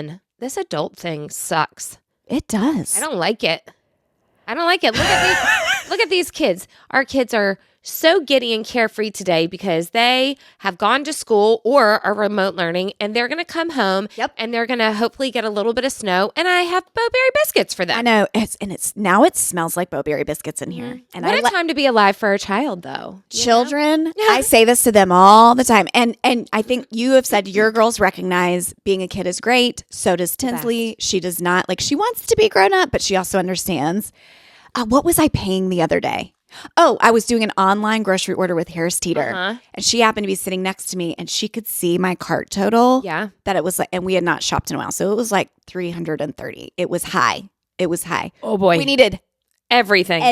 man, this adult thing sucks. It does. I don't like it. Look at these kids. Our kids are so giddy and carefree today because they have gone to school or are remote learning, and they're going to come home. Yep. And they're going to hopefully get a little bit of snow, and I have Bo-Berry biscuits for them. I know. It's now it smells like Bo-Berry biscuits in here. And What a time to be alive for a child, though. Children, I say this to them all the time. And I think you have said your girls recognize being a kid is great. So does Tinsley. She does not. Like, she wants to be grown up, but she also understands. What was I paying the other day? Oh, I was doing an online grocery order with Harris Teeter. And she happened to be sitting next to me, and she could see my cart total. Yeah. That it was like, and we had not shopped in a while. So it was like 330. It was high. Oh, boy. We needed everything.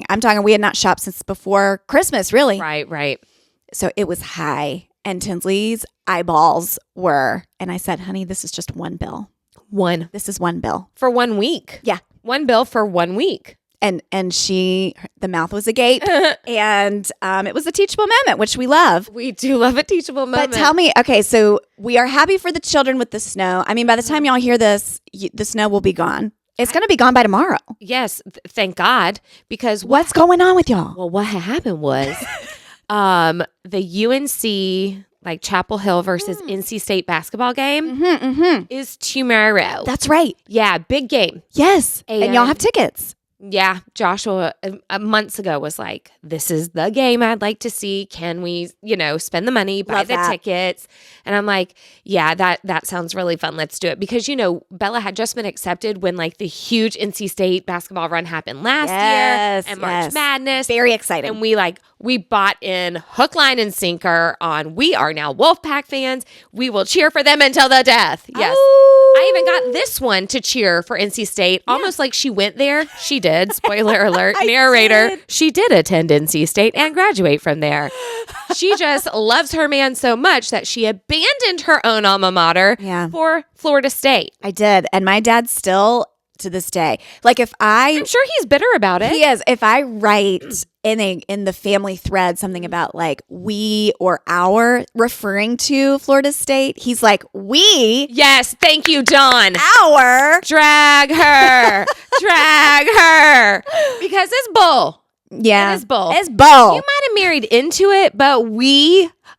I'm talking, we had not shopped since before Christmas, really. Right. So it was high. And Tinsley's eyeballs were, and I said, honey, this is just one bill. This is one bill. For 1 week. Yeah. One bill for 1 week. And the mouth was agape, and it was a teachable moment, which we love. We do love a teachable moment. But tell me, okay, so we are happy for the children with the snow. I mean, by the time y'all hear this, the snow will be gone. It's going to be gone by tomorrow. Yes, thank God, because what's going on with y'all? Well, what happened was the UNC like Chapel Hill versus NC State basketball game is tomorrow. That's right. Yeah, big game. Yes, and y'all have tickets. Yeah, Joshua months ago was like, this is the game I'd like to see. Can we, spend the money, buy the tickets? And I'm like, yeah, that sounds really fun. Let's do it. Because, Bella had just been accepted when like the huge NC State basketball run happened last year and March Madness. Very exciting. And we bought in hook, line, and sinker on we are now Wolfpack fans. We will cheer for them until the death. Yes. Oh. I even got this one to cheer for NC State, almost like she went there. She did. Spoiler alert. Narrator. Did. She did attend NC State and graduate from there. She just loves her man so much that she abandoned her own alma mater for Florida State. I did. And my dad still, to this day, like I'm sure he's bitter about it. He is. If I write in the family thread something about like we or our referring to Florida State, he's like, we. Yes. Thank you, Don. Our. Drag her. Because it's bull. Yeah. It is bull. It's bull. You might have married into it, but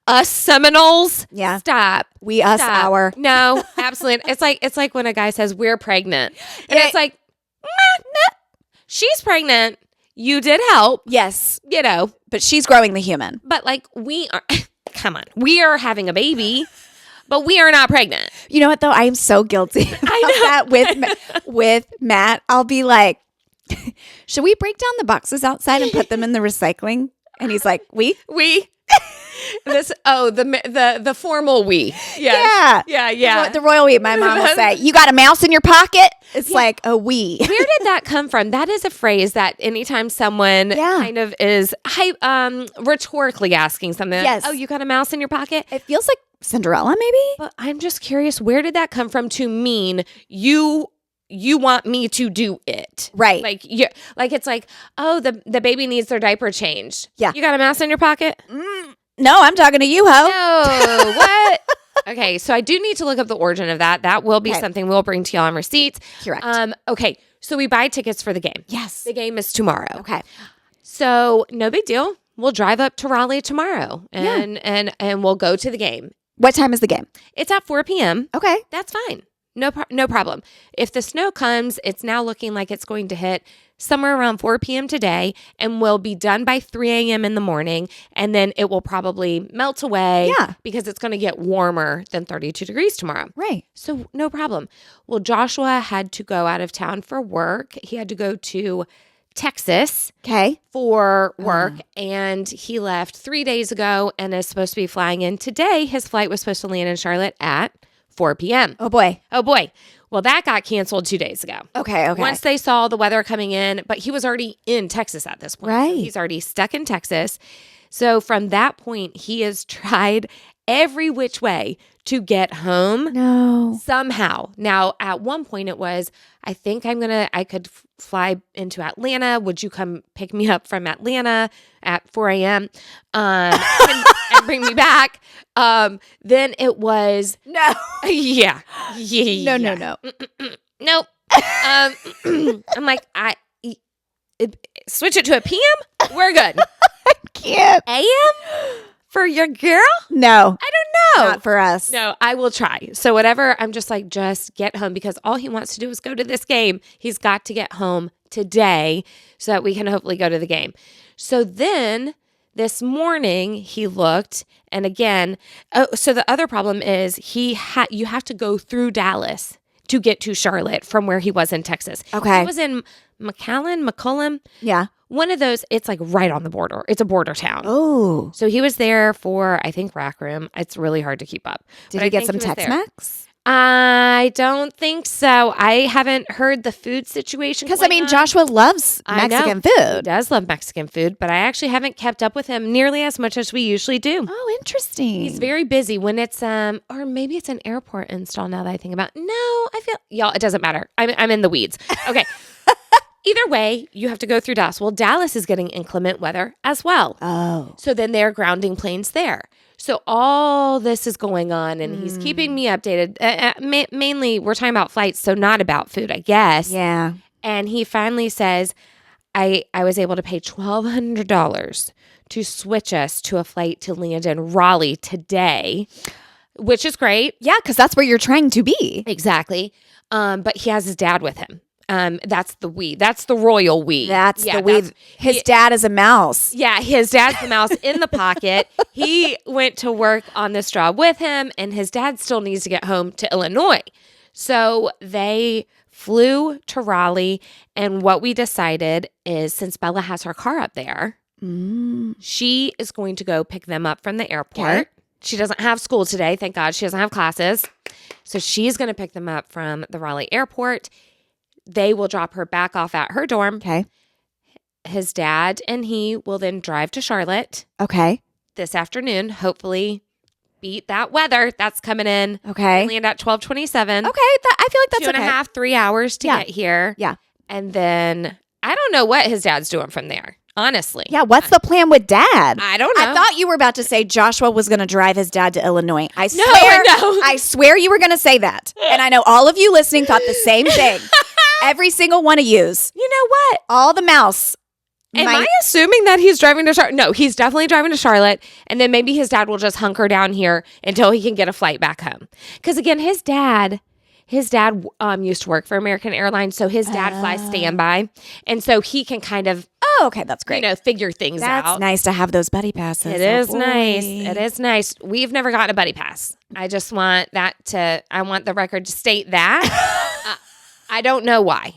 us Seminoles. Yeah. Stop. Our. No, absolutely. It's like when a guy says we're pregnant. And it's like, no, she's pregnant. You did help. Yes. But she's growing the human. But like we are, come on, we are having a baby, but we are not pregnant. You know what though? I am so guilty about that with Matt. I'll be like, should we break down the boxes outside and put them in the recycling? And he's like, we. The formal we. Yes. Yeah. The royal we. My mom will say, you got a mouse in your pocket? It's like a we. Where did that come from? That is a phrase that anytime someone kind of is rhetorically asking something, yes. Like, oh, you got a mouse in your pocket? It feels like Cinderella, maybe? But I'm just curious, where did that come from to mean you want me to do it? Right. Like it's like, oh, the baby needs their diaper changed. Yeah. You got a mouse in your pocket? No, I'm talking to you, ho. No, what? Okay, so I do need to look up the origin of that. That will be something we'll bring to y'all on receipts. Correct. Okay, so we buy tickets for the game. Yes. The game is tomorrow. Okay. So no big deal. We'll drive up to Raleigh tomorrow and we'll go to the game. What time is the game? It's at 4 p.m. Okay. That's fine. No problem. If the snow comes, it's now looking like it's going to hit somewhere around 4 p.m. today and will be done by 3 a.m. in the morning. And then it will probably melt away because it's going to get warmer than 32 degrees tomorrow. Right. So no problem. Well, Joshua had to go out of town for work. He had to go to Texas for work, and he left 3 days ago and is supposed to be flying in today. His flight was supposed to land in Charlotte at 4 p.m. Oh, boy. Well, that got canceled 2 days ago. Okay. Once they saw the weather coming in, but he was already in Texas at this point. Right. So he's already stuck in Texas. So from that point, he has tried every which way to get home. No. Somehow. Now, at one point it was, I think I could fly into Atlanta. Would you come pick me up from Atlanta at 4 a.m. And bring me back? Then it was. No. Yeah. No. Nope. I'm like, switch it to a PM? We're good. I can't. AM? For your girl? No. I don't know. Not for us. No, I will try. So whatever, I'm just like, just get home because all he wants to do is go to this game. He's got to get home today so that we can hopefully go to the game. So then this morning he looked, and again, so the other problem is you have to go through Dallas to get to Charlotte from where he was in Texas. Okay. He was in McCollum. Yeah. One of those, it's like right on the border. It's a border town. Oh. So he was there for, I think, Rack Room. It's really hard to keep up. Did he get some TexMex? I don't think so. I haven't heard the food situation. Because, Joshua loves Mexican He food. does love Mexican food, but I actually haven't kept up with him nearly as much as we usually do. Oh, interesting. He's very busy when it's, or maybe it's an airport install now that I think about it. No, I feel, y'all, it doesn't matter. I'm in the weeds. Okay. Either way, you have to go through Dallas. Well, Dallas is getting inclement weather as well. Oh. So then they're grounding planes there. So all this is going on, and he's keeping me updated. Mainly, we're talking about flights, so not about food, I guess. Yeah. And he finally says, I was able to pay $1,200 to switch us to a flight to land in Raleigh today, which is great. Yeah, because that's where you're trying to be. Exactly. But he has his dad with him. That's the we. That's the royal we. That's the we. His dad is a mouse. Yeah, his dad's the mouse in the pocket. He went to work on this job with him, and his dad still needs to get home to Illinois. So they flew to Raleigh, and what we decided is since Bella has her car up there, she is going to go pick them up from the airport. Okay. She doesn't have school today. Thank God she doesn't have classes. So she's going to pick them up from the Raleigh airport. They will drop her back off at her dorm. Okay. His dad and he will then drive to Charlotte. Okay. This afternoon, hopefully beat that weather that's coming in. Okay. Land at 12:27. Okay. I feel like that's 2.5, 3 hours to get here. Yeah. And then I don't know what his dad's doing from there, honestly. Yeah. What's the plan with dad? I don't know. I thought you were about to say Joshua was going to drive his dad to Illinois. I swear you were going to say that. And I know all of you listening thought the same thing. Every single one of yous. You know what? All the mouse. Am I assuming that he's driving to Charlotte? No, he's definitely driving to Charlotte. And then maybe his dad will just hunker down here until he can get a flight back home. Because again, his dad used to work for American Airlines. So his dad flies standby. And so he can kind of, okay, that's great. Figure things out. That's nice to have those buddy passes. It is nice. It is nice. We've never gotten a buddy pass. I just want I want the record to state that. I don't know why,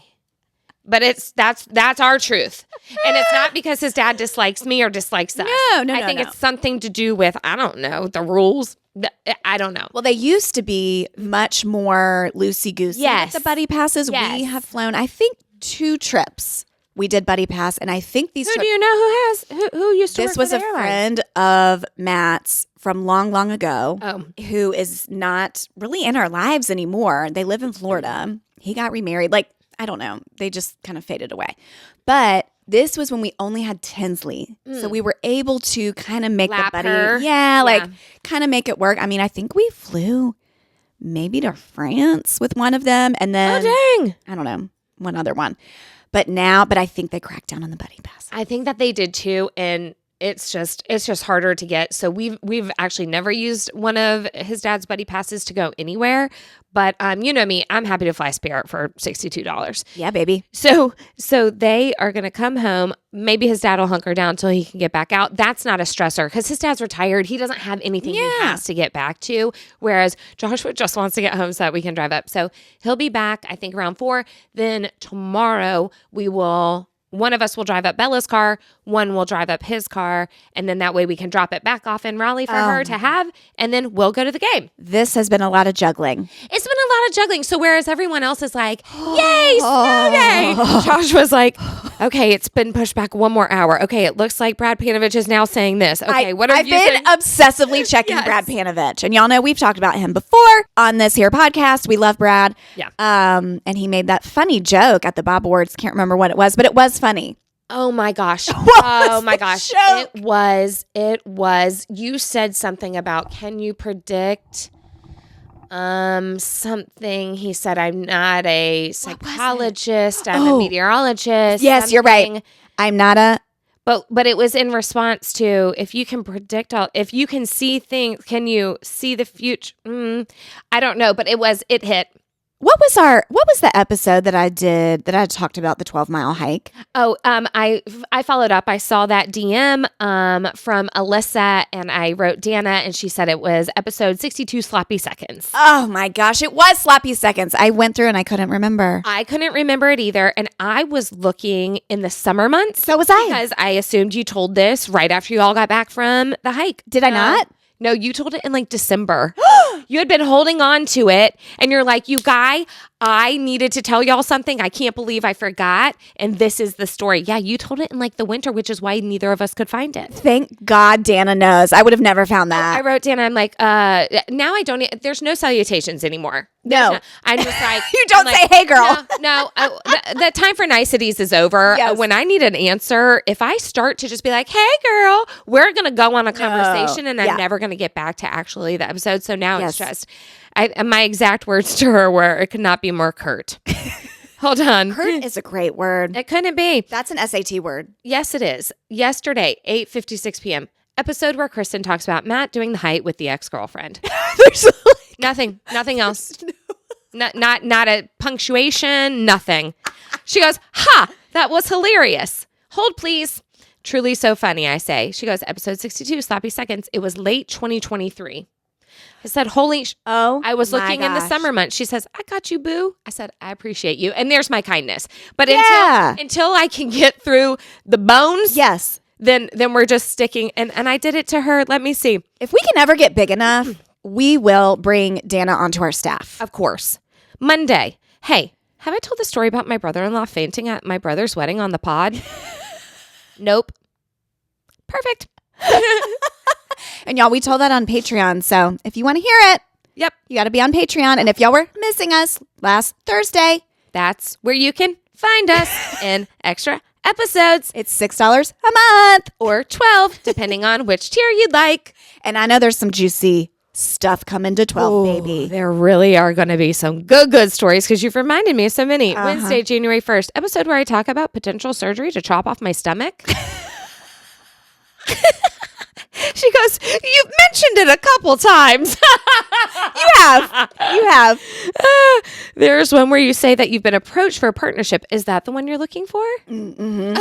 but that's our truth. And it's not because his dad dislikes me or dislikes us. No, I think it's something to do with, I don't know, the rules. I don't know. Well, they used to be much more loosey-goosey with the buddy passes. Yes. We have flown, I think, 2 trips. We did buddy pass, and I think these. Who do you know who used to? This was a friend of Matt's from long, long ago. Who is not really in our lives anymore. They live in Florida. He got remarried. I don't know. They just kind of faded away. But this was when we only had Tinsley, so we were able to kind of make the buddy. Kind of make it work. I think we flew maybe to France with one of them, and then I don't know, one other one. But I think they cracked down on the buddy pass. I think that they did too, and it's just harder to get. So we've actually never used one of his dad's buddy passes to go anywhere. But you know me, I'm happy to fly Spirit for $62. Yeah, baby. So they are going to come home. Maybe his dad will hunker down until he can get back out. That's not a stressor because his dad's retired. He doesn't have anything he has to get back to. Whereas Joshua just wants to get home so that we can drive up. So he'll be back, I think, around 4. Then tomorrow one of us will drive up Bella's car, one will drive up his car, and then that way we can drop it back off in Raleigh for her to have, and then we'll go to the game. This has been a lot of juggling. It's been a lot of juggling. So whereas everyone else is like, yay, snow day, Joshua's like, Okay, it's been pushed back one more hour. Okay, it looks like Brad Panovich is now saying this. Okay, what have you been obsessively checking Brad Panovich. And y'all know we've talked about him before on this here podcast. We love Brad. Yeah. And he made that funny joke at the Bob Awards. Can't remember what it was, but it was funny. Oh my gosh. Joke? It was. You said something about, can you predict something? He said, I'm not a psychologist. I'm a meteorologist. Yes, something. You're right. I'm not a... But it was in response to, if you can predict if you can see things, can you see the future? I don't know, but it hit. What was the episode that I did that I talked about the 12-mile hike? Oh, I followed up. I saw that DM from Alyssa, and I wrote Dana, and she said it was episode 62, Sloppy Seconds. Oh my gosh, it was Sloppy Seconds. I went through and I couldn't remember. I couldn't remember it either, and I was looking in the summer months. So was I. Because I assumed you told this right after you all got back from the hike. Did I not? No, you told it in like December. You had been holding on to it, and you're like, you guy, I needed to tell y'all something. I can't believe I forgot. And this is the story. Yeah, you told it in like the winter, which is why neither of us could find it. Thank God Dana knows. I would have never found that. I wrote Dana, I'm like, now I don't, there's no salutations anymore. No. I'm just like, you don't say, hey girl. No, the time for niceties is over. Yes. When I need an answer, if I start to just be like, hey girl, we're going to go on a conversation and I'm never going to get back to actually the episode. So now it's just, my exact words to her were, it could not be more curt. Hold on. Curt is a great word. It couldn't be. That's an SAT word. Yes, it is. Yesterday, 8:56 p.m. Episode where Kristen talks about Matt doing the height with the ex-girlfriend. There's nothing else. Not a punctuation, nothing. She goes, ha, that was hilarious. Hold, please. Truly so funny, I say. She goes, episode 62, Sloppy Seconds. It was late 2023. I said, I was looking in the summer months. She says, I got you, boo. I said, I appreciate you. And there's my kindness. But until I can get through the bones, then we're just sticking. And I did it to her. Let me see. If we can ever get big enough, we will bring Dana onto our staff. Of course. Monday. Hey, have I told the story about my brother-in-law fainting at my brother's wedding on the pod? Nope. Perfect. And y'all, we told that on Patreon. So if you want to hear it, you got to be on Patreon. And if y'all were missing us last Thursday, that's where you can find us in extra episodes. It's $6 a month or $12, depending on which tier you'd like. And I know there's some juicy stuff coming to 12, baby. There really are going to be some good stories because you've reminded me of so many. Wednesday, January 1st, episode where I talk about potential surgery to chop off my stomach. She goes, you've mentioned it a couple times. You have. There's one where you say that you've been approached for a partnership. Is that the one you're looking for? Mm-hmm.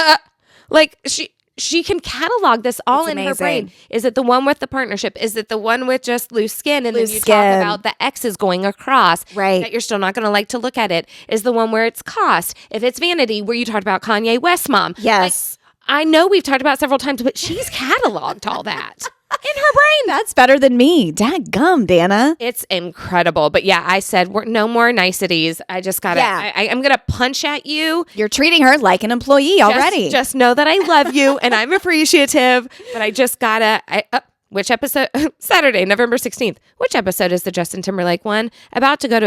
She can catalog this all in her brain. Is it the one with the partnership? Is it the one with just loose skin? And then you talk about the X's going across. Right. That you're still not going to like to look at it. Is the one where it's cost. If it's vanity, where you talked about Kanye West mom. Yes. I know we've talked about it several times, but she's cataloged all that in her brain. That's better than me. Dadgum, Dana. It's incredible. But yeah, I said, no more niceties. I just got to, I'm going to punch at you. You're treating her like an employee already. Just know that I love you and I'm appreciative, but I just got to, which episode? Saturday, November 16th. Which episode is the Justin Timberlake one? About going to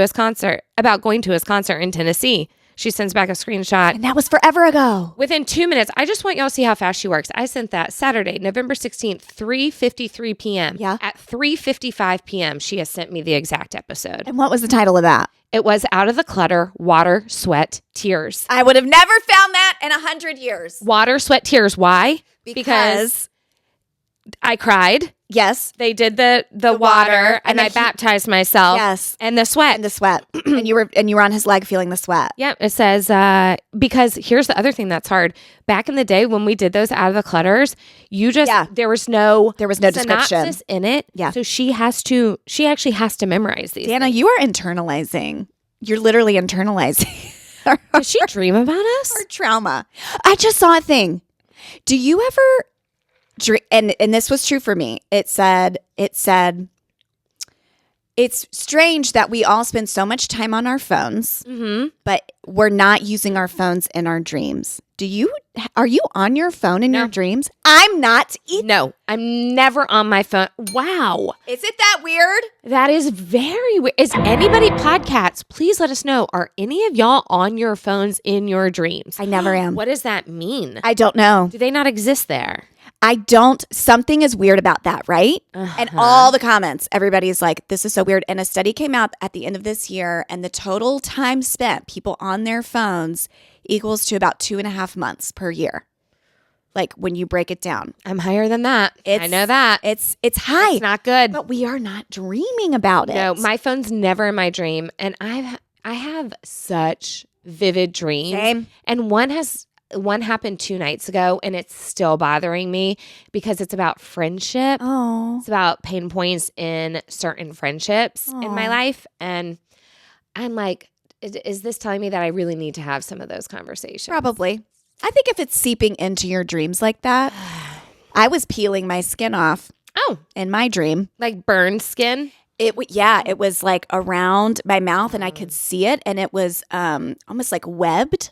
his concert in Tennessee. She sends back a screenshot. And that was forever ago. Within 2 minutes. I just want y'all to see how fast she works. I sent that Saturday, November 16th, 3:53 p.m. Yeah. At 3:55 p.m., she has sent me the exact episode. And what was the title of that? It was Out of the Clutter, Water, Sweat, Tears. I would have never found that in 100 years. Water, Sweat, Tears. Why? Because I cried. Yes. They did the water and I baptized myself. Yes. And the sweat. And you were on his leg feeling the sweat. Yeah. It says, because here's the other thing that's hard. Back in the day when we did those Out of the Clutters, there was no description in it. Yeah. So she actually has to memorize these. Dana, you are internalizing. You're literally internalizing. Does she dream about us? Our trauma. I just saw a thing. Do you ever and this was true for me. It said, it's strange that we all spend so much time on our phones, but we're not using our phones in our dreams. Are you on your phone in your dreams? I'm not either. No, I'm never on my phone. Wow. Is it that weird? That is very weird. Is anybody podcasts? Please let us know. Are any of y'all on your phones in your dreams? I never am. What does that mean? I don't know. Do they not exist there? I don't. Something is weird about that, right? And all the comments, everybody's like, this is so weird. And a study came out at the end of this year, and the total time spent people on their phones equals to about 2.5 months per year. Like when you break it down. I'm higher than that. I know that. It's high. It's not good. But we are not dreaming about it. No, my phone's never in my dream. And I have such vivid dreams. Same. And one happened 2 nights ago, and it's still bothering me because it's about friendship. Oh. It's about pain points in certain friendships in my life. And I'm like, is this telling me that I really need to have some of those conversations? Probably. I think if it's seeping into your dreams like that, I was peeling my skin off. Oh, in my dream. Like burned skin? It was like around my mouth, and I could see it, and it was almost like webbed.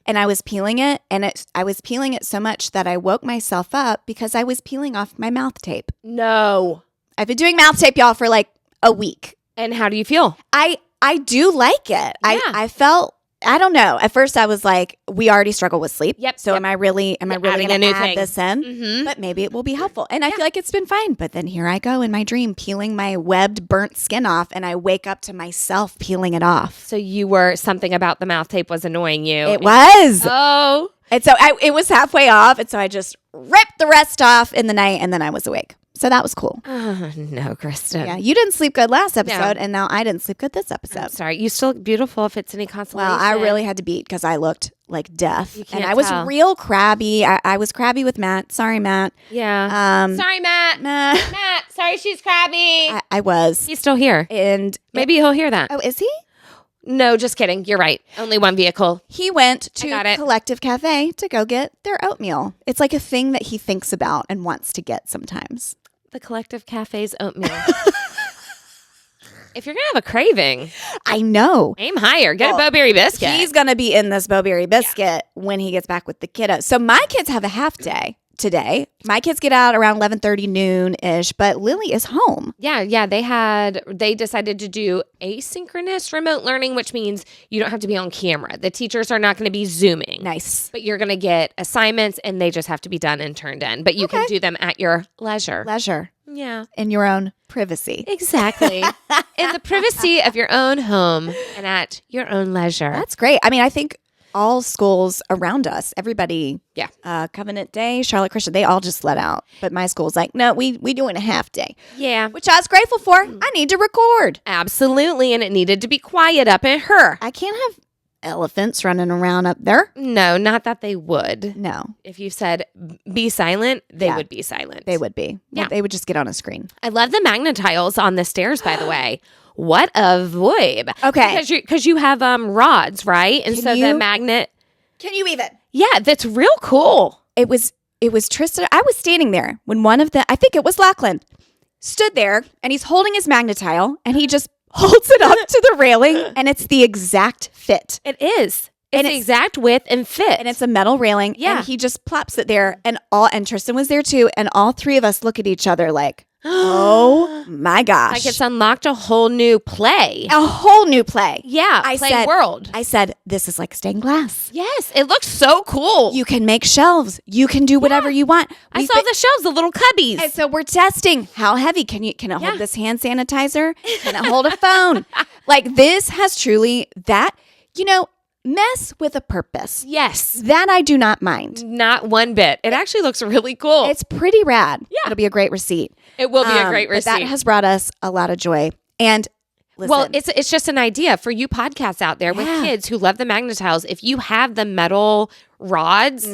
And I was peeling it, and I was peeling it so much that I woke myself up because I was peeling off my mouth tape. No. I've been doing mouth tape, y'all, for like a week. And how do you feel? I do like it. Yeah. I felt, I don't know. At first I was like, we already struggle with sleep. Yep. So am I really adding going a to new add thing. this in? Mm-hmm. But maybe it will be helpful. And I feel like it's been fine. But then here I go in my dream, peeling my webbed, burnt skin off. And I wake up to myself peeling it off. So something about the mouth tape was annoying you. It was. Oh. And so it was halfway off. And so I just ripped the rest off in the night, and then I was awake. So that was cool. No, Kristen. Yeah, you didn't sleep good last episode, and now I didn't sleep good this episode. I'm sorry. You still look beautiful if it's any consolation. Well, I really had to beat because I looked like death. You can't And I was tell. real crabby. I was crabby with Matt. Sorry, Matt. Yeah. Sorry, Matt. Matt, sorry she's crabby. I was. He's still here. And Maybe he'll hear that. oh, is he? No, just kidding. You're right. Only one vehicle. He went I got to it. Collective Cafe to go get their oatmeal. It's like a thing that he thinks about and wants to get sometimes. The Collective Cafe's oatmeal. If you're going to have a craving, I know. aim higher. Get a Bowberry biscuit. He's going to be in this Bowberry biscuit when he gets back with the kiddos. So my kids have a half day today. My kids get out around 11:30 noon-ish, but Lily is home. Yeah. They decided to do asynchronous remote learning, which means you don't have to be on camera. The teachers are not going to be Zooming. Nice. But you're going to get assignments, and they just have to be done and turned in. But you can do them at your leisure. Yeah. In your own privacy. Exactly. In the privacy of your own home and at your own leisure. That's great. I mean, I think all schools around us, everybody, Yeah. Covenant Day, Charlotte Christian, they all just let out. But my school's like, no, we doing a half day, Yeah. which I was grateful for. I need to record. Absolutely. And it needed to be quiet up in her. I can't have elephants running around up there. No, not that they would. No, If you said be silent, they Yeah. would be silent. they would be. Yeah. They would just get on a screen. I love the magnetiles on the stairs, by the way. What a vibe. Okay. Because you have rods, right? And Can so the you- magnet. Can you even? Yeah, that's real cool. It was Tristan. I was standing there when one of I think it was Lachlan, stood there, and he's holding his magnetile, and he just holds it up to the railing, and it's the exact fit. It is. It's And the exact width and fit. And it's a metal railing. Yeah. And he just plops it there, and Tristan was there too, and all three of us look at each other like, oh my gosh. like it's unlocked a whole new play. a whole new play. Yeah, play world. I said, this is like stained glass. Yes, it looks so cool. You can make shelves. You can do whatever you want. I saw the shelves, the little cubbies. And so we're testing how heavy can it hold this hand sanitizer? Can it hold a phone? Like this has truly mess with a purpose. Yes. That I do not mind. Not one bit. It actually looks really cool. It's pretty rad. Yeah. It'll be a great receipt. It will be a great But receipt. that has brought us a lot of joy. And listen, Well, it's just an idea for you podcasts out there with kids who love the magnetiles. If you have the metal rods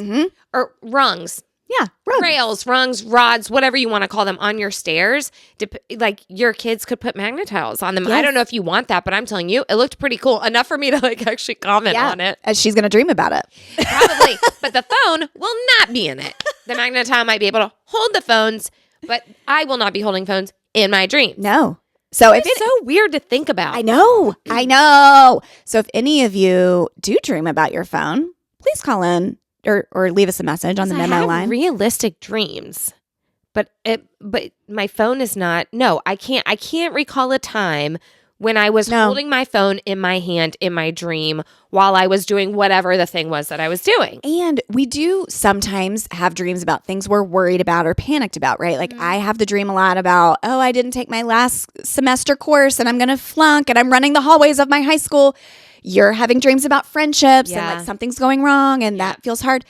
or rungs, rails, rungs, rods, whatever you want to call them on your stairs, like your kids could put magnetiles on them. I don't know if you want that, but I'm telling you, it looked pretty cool. Enough for me to like actually comment on it. And she's going to dream about it. Probably. But the phone will not be in it. The magnetile might be able to hold the phones, but I will not be holding phones in my dreams. No. So if It's so weird to think about. I know. So if any of you do dream about your phone, please call in or leave us a message on the memo line. Realistic dreams, but my phone is not. No, I can't recall a time when I was holding my phone in my hand in my dream while I was doing whatever the thing was that I was doing. And we do sometimes have dreams about things we're worried about or panicked about, right? Like I have the dream a lot about, I didn't take my last semester course and I'm going to flunk and I'm running the hallways of my high school. You're having dreams about friendships and like something's going wrong and that feels hard.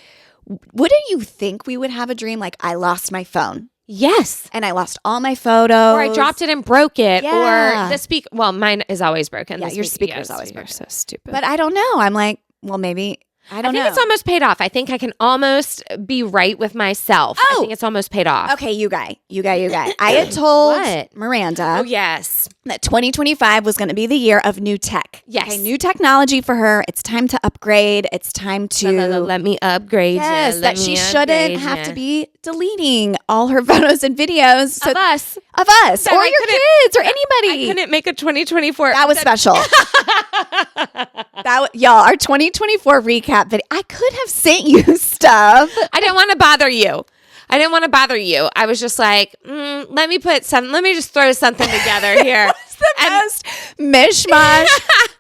Wouldn't you think we would have a dream like I lost my phone? Yes. And I lost all my photos. Or I dropped it and broke it. Yeah. Or the speaker. Well, mine is always broken. Yeah, your speaker is always broken. You're so stupid. But I don't know. I'm like, well, maybe. I think it's almost paid off. I think I can almost be right with myself. I think it's almost paid off. Okay, you guy. I had told Miranda. Oh, yes. That 2025 was going to be the year of new tech. Yes. Okay, new technology for her. It's time to upgrade. It's time to... Let me upgrade you. Yes, that she shouldn't have to be deleting all her photos and videos. Of us. Or your kids or anybody. I couldn't make a 2024. That was special. Y'all, our 2024 recap video. I could have sent you stuff. I didn't want to bother you. I was just like, let me just throw something together here. It's the best mishmash.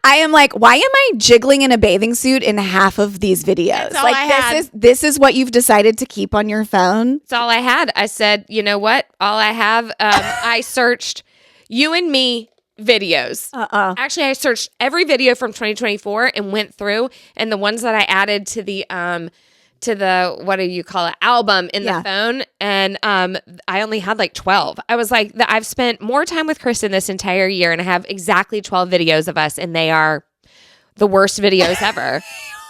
I am like, why am I jiggling in a bathing suit in half of these videos? This is what you've decided to keep on your phone? That's all I had. I said, you know what? All I have, I searched you and me videos. Actually, I searched every video from 2024 and went through, and the ones that I added to the what do you call it, album in the phone, and I only had like 12. I was like, I've spent more time with Kristen this entire year, and I have exactly 12 videos of us, and they are the worst videos ever.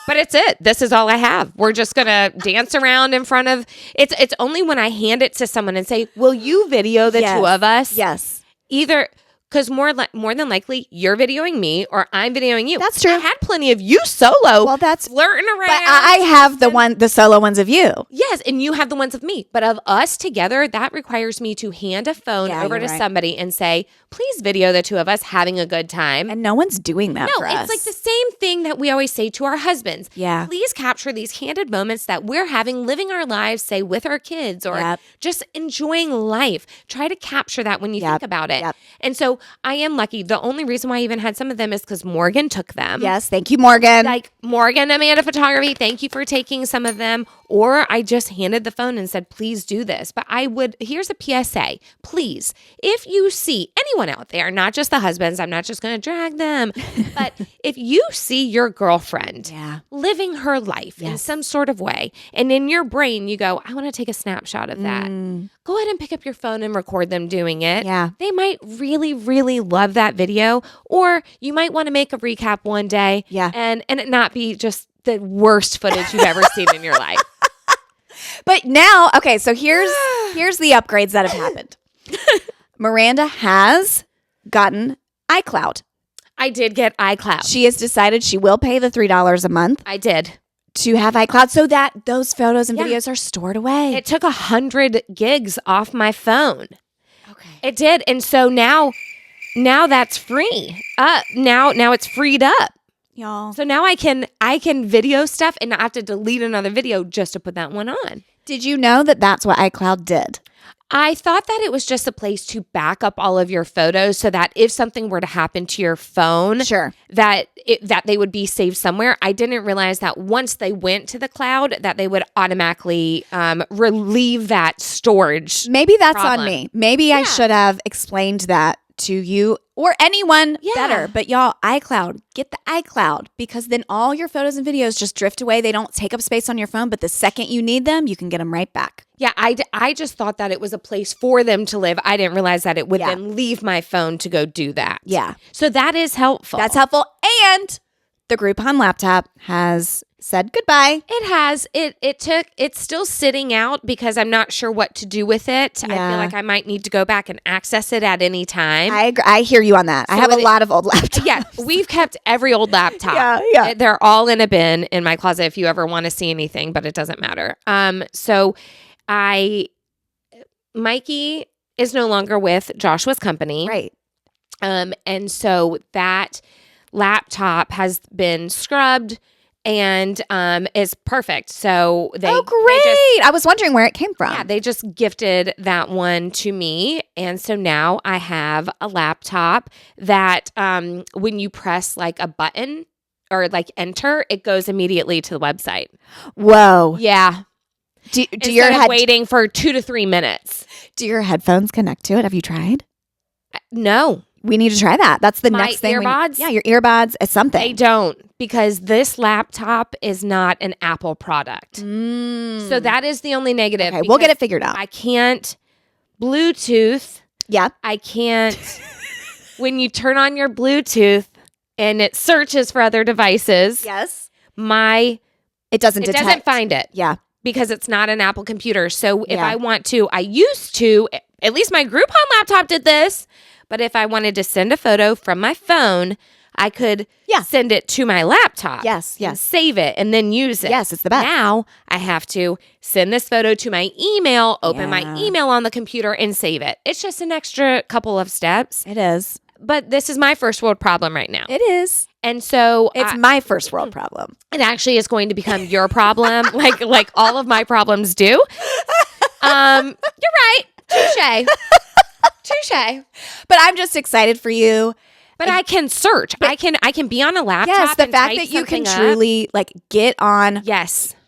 But it's it. This is all I have. We're just gonna dance around in front of. It's only when I hand it to someone and say, "Will you video the two of us?" Yes. Either. Because more than likely, you're videoing me or I'm videoing you. That's true. I had plenty of you solo. Well, that's flirting around. But I have the solo ones of you. Yes, and you have the ones of me. But of us together, that requires me to hand a phone over to somebody and say, please video the two of us having a good time. And no one's doing that for us. No, it's like the same thing that we always say to our husbands. Yeah. Please capture these candid moments that we're having, living our lives, say, with our kids or just enjoying life. Try to capture that when you think about it. And so I am lucky. The only reason why I even had some of them is because Morgan took them. Yes, thank you, Morgan. Like Morgan, Amanda Photography, thank you for taking some of them. Or I just handed the phone and said, please do this. But here's a PSA. Please, if you see anyone out there, not just the husbands, I'm not just going to drag them, but if you see your girlfriend living her life in some sort of way, and in your brain you go, I want to take a snapshot of that. Go ahead and pick up your phone and record them doing it. Yeah. They might really, really love that video. Or you might want to make a recap one day and it not be just the worst footage you've ever seen in your life. But now, okay, so here's the upgrades that have happened. Miranda has gotten iCloud. I did get iCloud. She has decided she will pay the $3 a month. I did. To have iCloud so that those photos and videos are stored away. It took 100 gigs off my phone. Okay. It did. And so now that's free. Now it's freed up. Y'all. So now I can video stuff and not have to delete another video just to put that one on. Did you know that that's what iCloud did? I thought that it was just a place to back up all of your photos so that if something were to happen to your phone, that they would be saved somewhere. I didn't realize that once they went to the cloud, that they would automatically relieve that storage. Maybe that's on me. Maybe I should have explained that to you or anyone better. But y'all, iCloud, get the iCloud, because then all your photos and videos just drift away. They don't take up space on your phone, but the second you need them, you can get them right back. Yeah, I just thought that it was a place for them to live. I didn't realize that it would then leave my phone to go do that. Yeah. So that is helpful. That's helpful. And the Groupon laptop has said goodbye. It has. It's still sitting out because I'm not sure what to do with it. I feel like I might need to go back and access it at any time. I hear you on that. So I have a lot of old laptops. Yeah, we've kept every old laptop. Yeah. They're all in a bin in my closet if you ever want to see anything, but it doesn't matter. So Mikey is no longer with Joshua's company. Right. And so that laptop has been scrubbed and is perfect. So great! I was wondering where it came from. Yeah, they just gifted that one to me, and so now I have a laptop that when you press like a button or like enter, it goes immediately to the website. Whoa! Yeah. Do Instead your of waiting for 2 to 3 minutes. Do your headphones connect to it? Have you tried? No. We need to try that. That's the My next thing. earbuds? Yeah, your earbuds is something. They don't, because this laptop is not an Apple product. So that is the only negative. Okay, we'll get it figured out. I can't Bluetooth. Yeah. I can't. When you turn on your Bluetooth and it searches for other devices, Yes. it doesn't detect. doesn't find it. Yeah. Because it's not an Apple computer. So if I want to, I used to, at least my Groupon laptop did this, but if I wanted to send a photo from my phone, I could send it to my laptop. Yes. And save it and then use it. Yes, it's the best. Now I have to send this photo to my email, open my email on the computer and save it. It's just an extra couple of steps. It is. But this is my first world problem right now. It is. And so it's my first world problem. It actually is going to become your problem, like all of my problems do. You're right. Touche. But I'm just excited for you. But I can search. I can be on a laptop. Yes, the and fact type that you can something truly like get on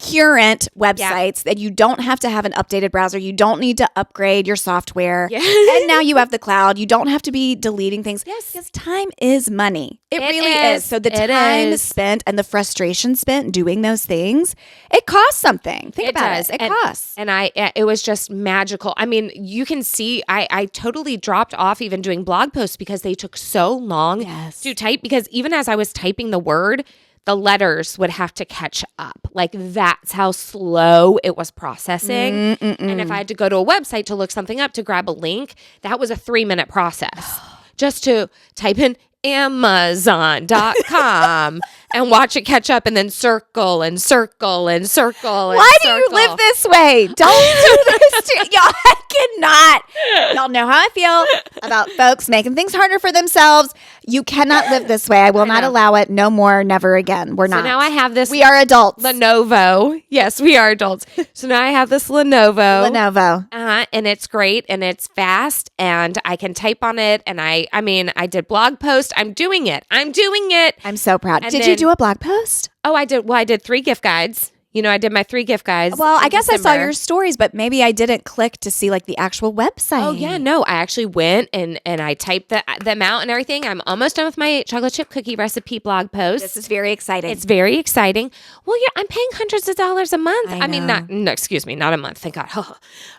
current websites that you don't have to have an updated browser. You don't need to upgrade your software. And now you have the cloud. You don't have to be deleting things. Yes. Because time is money. It really is. So the It time is. spent and the frustration spent doing those things, it costs something. Think about it. It costs. And it was just magical. I mean, you can see I totally dropped off even doing blog posts because they took so long to type, because even as I was typing the word, the letters would have to catch up. Like that's how slow it was processing. And if I had to go to a website to look something up to grab a link, that was a 3-minute process just to type in Amazon.com and watch it catch up and then circle and circle and circle. Why do you live this way? Don't do this to y'all. I cannot. Y'all know how I feel about folks making things harder for themselves. You cannot live this way. I will not allow it. No more, never again. We're not. So now I have this. We are adults. Lenovo. Yes, we are adults. So now I have this Lenovo. And it's great and it's fast and I can type on it. And I did blog posts. I'm doing it. I'm so proud. And did you do a blog post? Oh, I did. Well, I did 3 gift guides. I did my 3 gift guides. Well, I guess December. I saw your stories, but maybe I didn't click to see like the actual website. Oh, yeah. No, I actually went and I typed them out and everything. I'm almost done with my chocolate chip cookie recipe blog post. This is very exciting. It's very exciting. Well, I'm paying hundreds of dollars a month. Not a month. Thank God.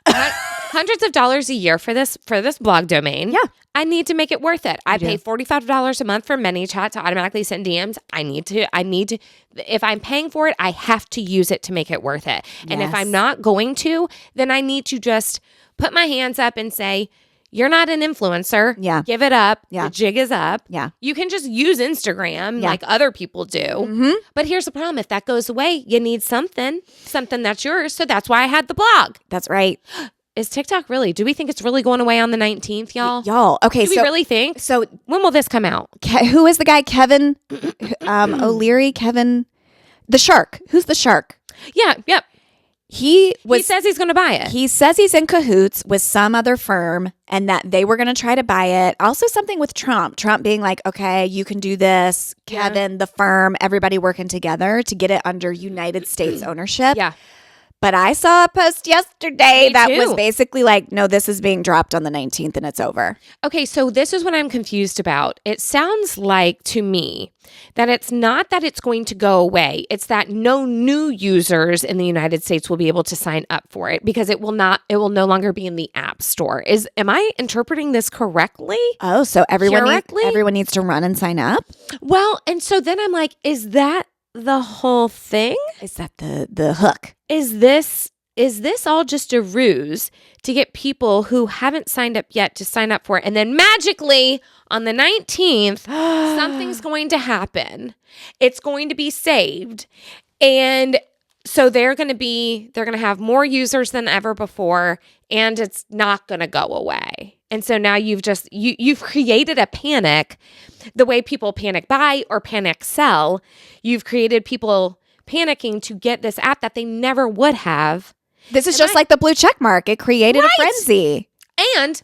Hundreds of dollars a year for this blog domain. Yeah. I need to make it worth it. I pay $45 a month for ManyChat to automatically send DMs. I need to, if I'm paying for it, I have to use it to make it worth it. And if I'm not going to, then I need to just put my hands up and say, you're not an influencer. Yeah. Give it up. Yeah. The jig is up. Yeah. You can just use Instagram like other people do. But here's the problem. If that goes away, you need something that's yours. So that's why I had the blog. That's right. Is TikTok really? Do we think it's really going away on the 19th, y'all? Okay. Do we really think? So when will this come out? Who is the guy? Kevin O'Leary? Kevin, the shark. Who's the shark? Yeah. Yep. He says he's going to buy it. He says he's in cahoots with some other firm and that they were going to try to buy it. Also something with Trump. Trump being like, okay, you can do this. Kevin, the firm, everybody working together to get it under United States ownership. Yeah. But I saw a post yesterday that too. was basically like, no, this is being dropped on the 19th and it's over. Okay, so this is what I'm confused about. It sounds like to me that it's not that it's going to go away. It's that no new users in the United States will be able to sign up for it because it will no longer be in the App Store. Am I interpreting this correctly? Oh, so everyone needs to run and sign up? Well, and so then I'm like, is that the whole thing? Is that the hook? Is this all just a ruse to get people who haven't signed up yet to sign up for it? And then magically on the 19th, something's going to happen. It's going to be saved. And so they're going to have more users than ever before, and it's not going to go away. And so now you've created a panic the way people panic buy or panic sell. You've created people panicking to get this app that they never would have. This is just like the blue check mark. It created a frenzy. And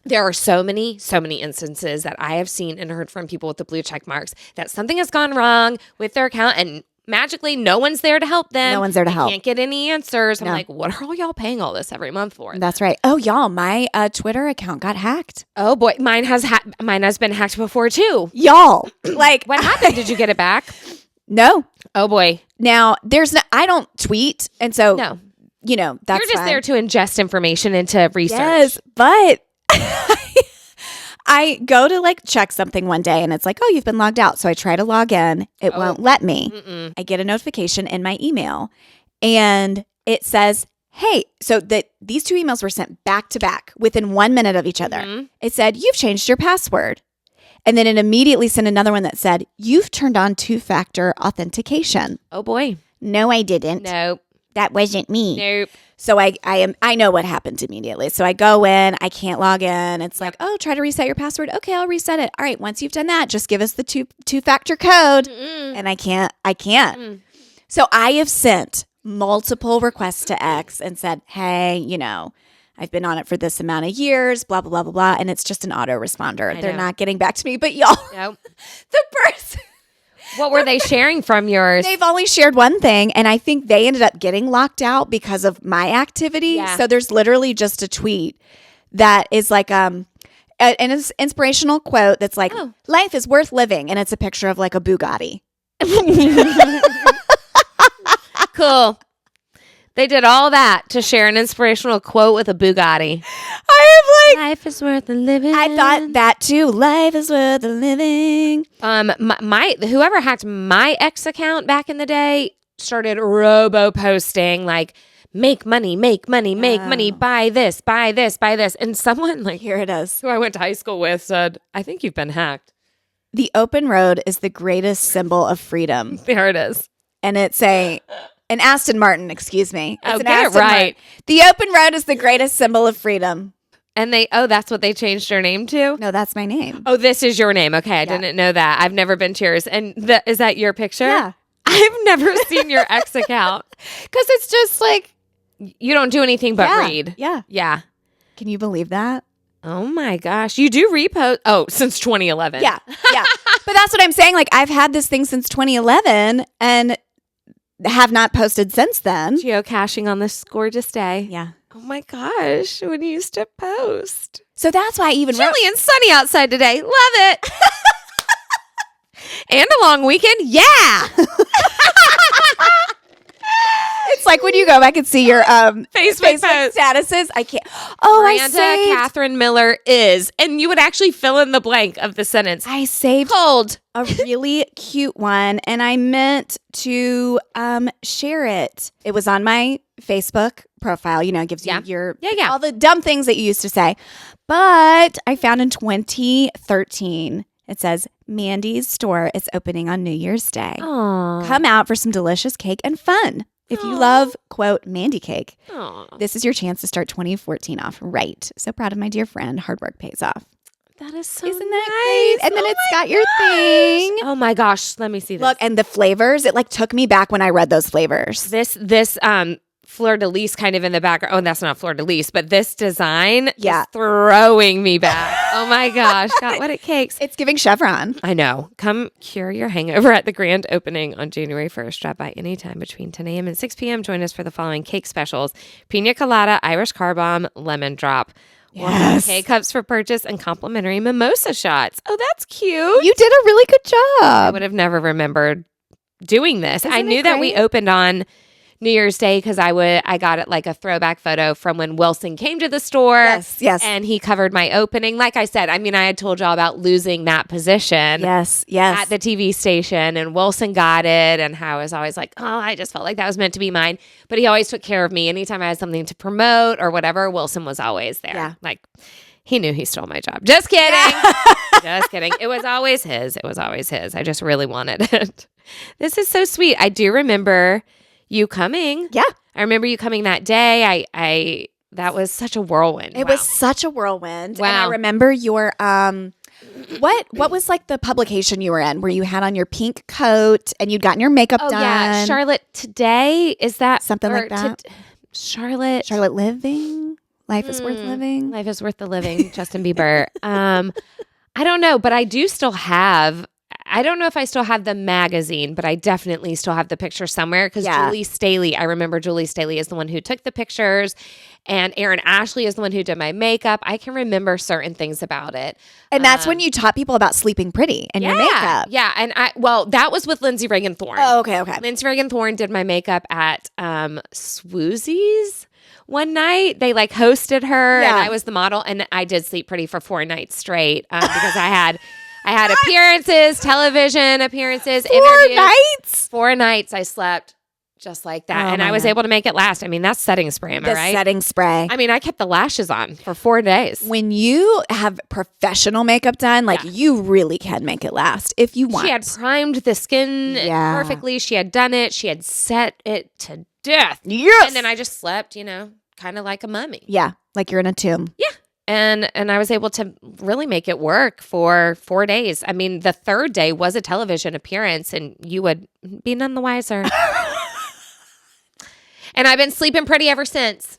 there are so many instances that I have seen and heard from people with the blue check marks that something has gone wrong with their account and magically no one's there to help them. No one's there to help. Can't get any answers. I'm like, what are all y'all paying all this every month for? That's right. Oh, y'all, my Twitter account got hacked. Oh boy, mine has been hacked before too. Y'all, like what happened? Did you get it back? No. Oh boy. Now I don't tweet, and so no. You know, that's you're just fine. there to ingest information into research. Yes, but I go to like check something one day and it's like, oh, you've been logged out. So I try to log in. It won't let me. Mm-mm. I get a notification in my email and it says, hey, so these two emails were sent back to back within 1 minute of each other. Mm-hmm. It said, you've changed your password. And then it immediately sent another one that said, you've turned on 2-factor authentication. Oh boy. No, I didn't. Nope. That wasn't me. Nope. So I know what happened immediately. So I go in, I can't log in. It's like, oh, try to reset your password. Okay, I'll reset it. All right, once you've done that, just give us the two-factor code. Mm-mm. And I can't. Mm. So I have sent multiple requests to X and said, hey, you know, I've been on it for this amount of years, blah, blah, blah, blah, blah. And it's just an autoresponder. They're not getting back to me. But y'all, nope. the person. What were they sharing from yours? They've only shared one thing, and I think they ended up getting locked out because of my activity. Yeah. So there's literally just a tweet that is like an inspirational quote that's like, life is worth living, and it's a picture of like a Bugatti. Cool. They did all that to share an inspirational quote with a Bugatti. I am like, life is worth the living. I thought that too. Life is worth the living. My whoever hacked my X account back in the day started posting like, make money, make money, make money, buy this, buy this, buy this. And someone like, here it is, who I went to high school with said, I think you've been hacked. The open road is the greatest symbol of freedom. There it is. And it's an Aston Martin, excuse me. It's an get Aston it right. Martin. The open road is the greatest symbol of freedom. And that's what they changed their name to? No, that's my name. Oh, this is your name. Okay, I didn't know that. I've never been to yours. And is that your picture? Yeah. I've never seen your X account. Because it's just like... You don't do anything but read. Yeah. Yeah. Can you believe that? Oh my gosh. You do repost. Oh, since 2011. Yeah. Yeah. But that's what I'm saying. Like, I've had this thing since 2011 and have not posted since then. Geocaching on this gorgeous day. Yeah. Oh my gosh. When you used to post. So that's why I even chilly and sunny outside today. Love it. And a long weekend. Yeah. It's like when you go back and see your Facebook statuses. I can't. Oh, Miranda Catherine Miller is. And you would actually fill in the blank of the sentence. I saved a really cute one, and I meant to share it. It was on my Facebook profile. You know, it gives you your all the dumb things that you used to say. But I found in 2013, it says, Mandy's store is opening on New Year's Day. Aww. Come out for some delicious cake and fun. If you love, quote, Mandy cake, this is your chance to start 2014 off right. So proud of my dear friend. Hard work pays off. That is so Isn't nice. that great? And then it's got your thing. Oh my gosh. Let me see this. Look, and the flavors, it like took me back when I read those flavors. This fleur-de-lis kind of in the background. Oh, that's not fleur-de-lis, but this design is throwing me back. Oh my gosh. Got what it cakes. It's giving Chevron. I know. Come cure your hangover at the grand opening on January 1st. Drop by anytime between 10 a.m. and 6 p.m. Join us for the following cake specials: Pina Colada, Irish Car Bomb, Lemon Drop. Yes. K-cups for purchase and complimentary mimosa shots. Oh, that's cute. You did a really good job. I would have never remembered doing this. I knew that we opened on New Year's Day because I got it like a throwback photo from when Wilson came to the store. Yes. And he covered my opening. Like I said, I mean, I had told y'all about losing that position. Yes. At the TV station, and Wilson got it, and how I was always like, oh, I just felt like that was meant to be mine. But he always took care of me. Anytime I had something to promote or whatever, Wilson was always there. Yeah. Like, he knew he stole my job. Just kidding. Just kidding. It was always his. I just really wanted it. This is so sweet. I do remember you coming. Yeah. I remember you coming that day. I that was such a whirlwind. It was such a whirlwind. Wow. And I remember your What was like the publication you were in where you had on your pink coat and you'd gotten your makeup done? Yeah, Charlotte Today. Is that something like that? Charlotte Living. Life is worth living. Life is worth the living. Justin Bieber. I don't know, but I do still have. I don't know if I still have the magazine, but I definitely still have the picture somewhere because Julie Staley, I remember Julie Staley is the one who took the pictures and Erin Ashley is the one who did my makeup. I can remember certain things about it. And that's when you taught people about sleeping pretty and your makeup. Yeah. And that was with Lindsay Reagan Thorne. Oh, okay. Lindsay Reagan Thorne did my makeup at Swoozy's. One night they like hosted her and I was the model and I did sleep pretty for 4 nights straight because I had appearances, television appearances, 4 interviews. nights? 4 nights I slept just like that. And I was able to make it last. I mean, that's setting spray, am I right? Setting spray. I mean, I kept the lashes on for 4 days. When you have professional makeup done, like you really can make it last if you want. She had primed the skin perfectly. She had done it. She had set it to death. Yes. And then I just slept, kind of like a mummy. Yeah, like you're in a tomb. Yeah. And I was able to really make it work for 4 days. I mean, the third day was a television appearance and you would be none the wiser. And I've been sleeping pretty ever since.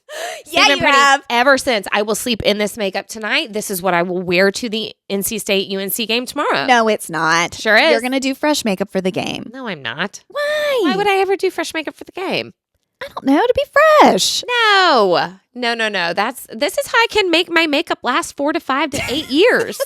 You have. Ever since. I will sleep in this makeup tonight. This is what I will wear to the NC State UNC game tomorrow. No, it's not. Sure is. You're going to do fresh makeup for the game. No, I'm not. Why? Why would I ever do fresh makeup for the game? I don't know, to be fresh. No. This is how I can make my makeup last 4 to 5 to 8 years.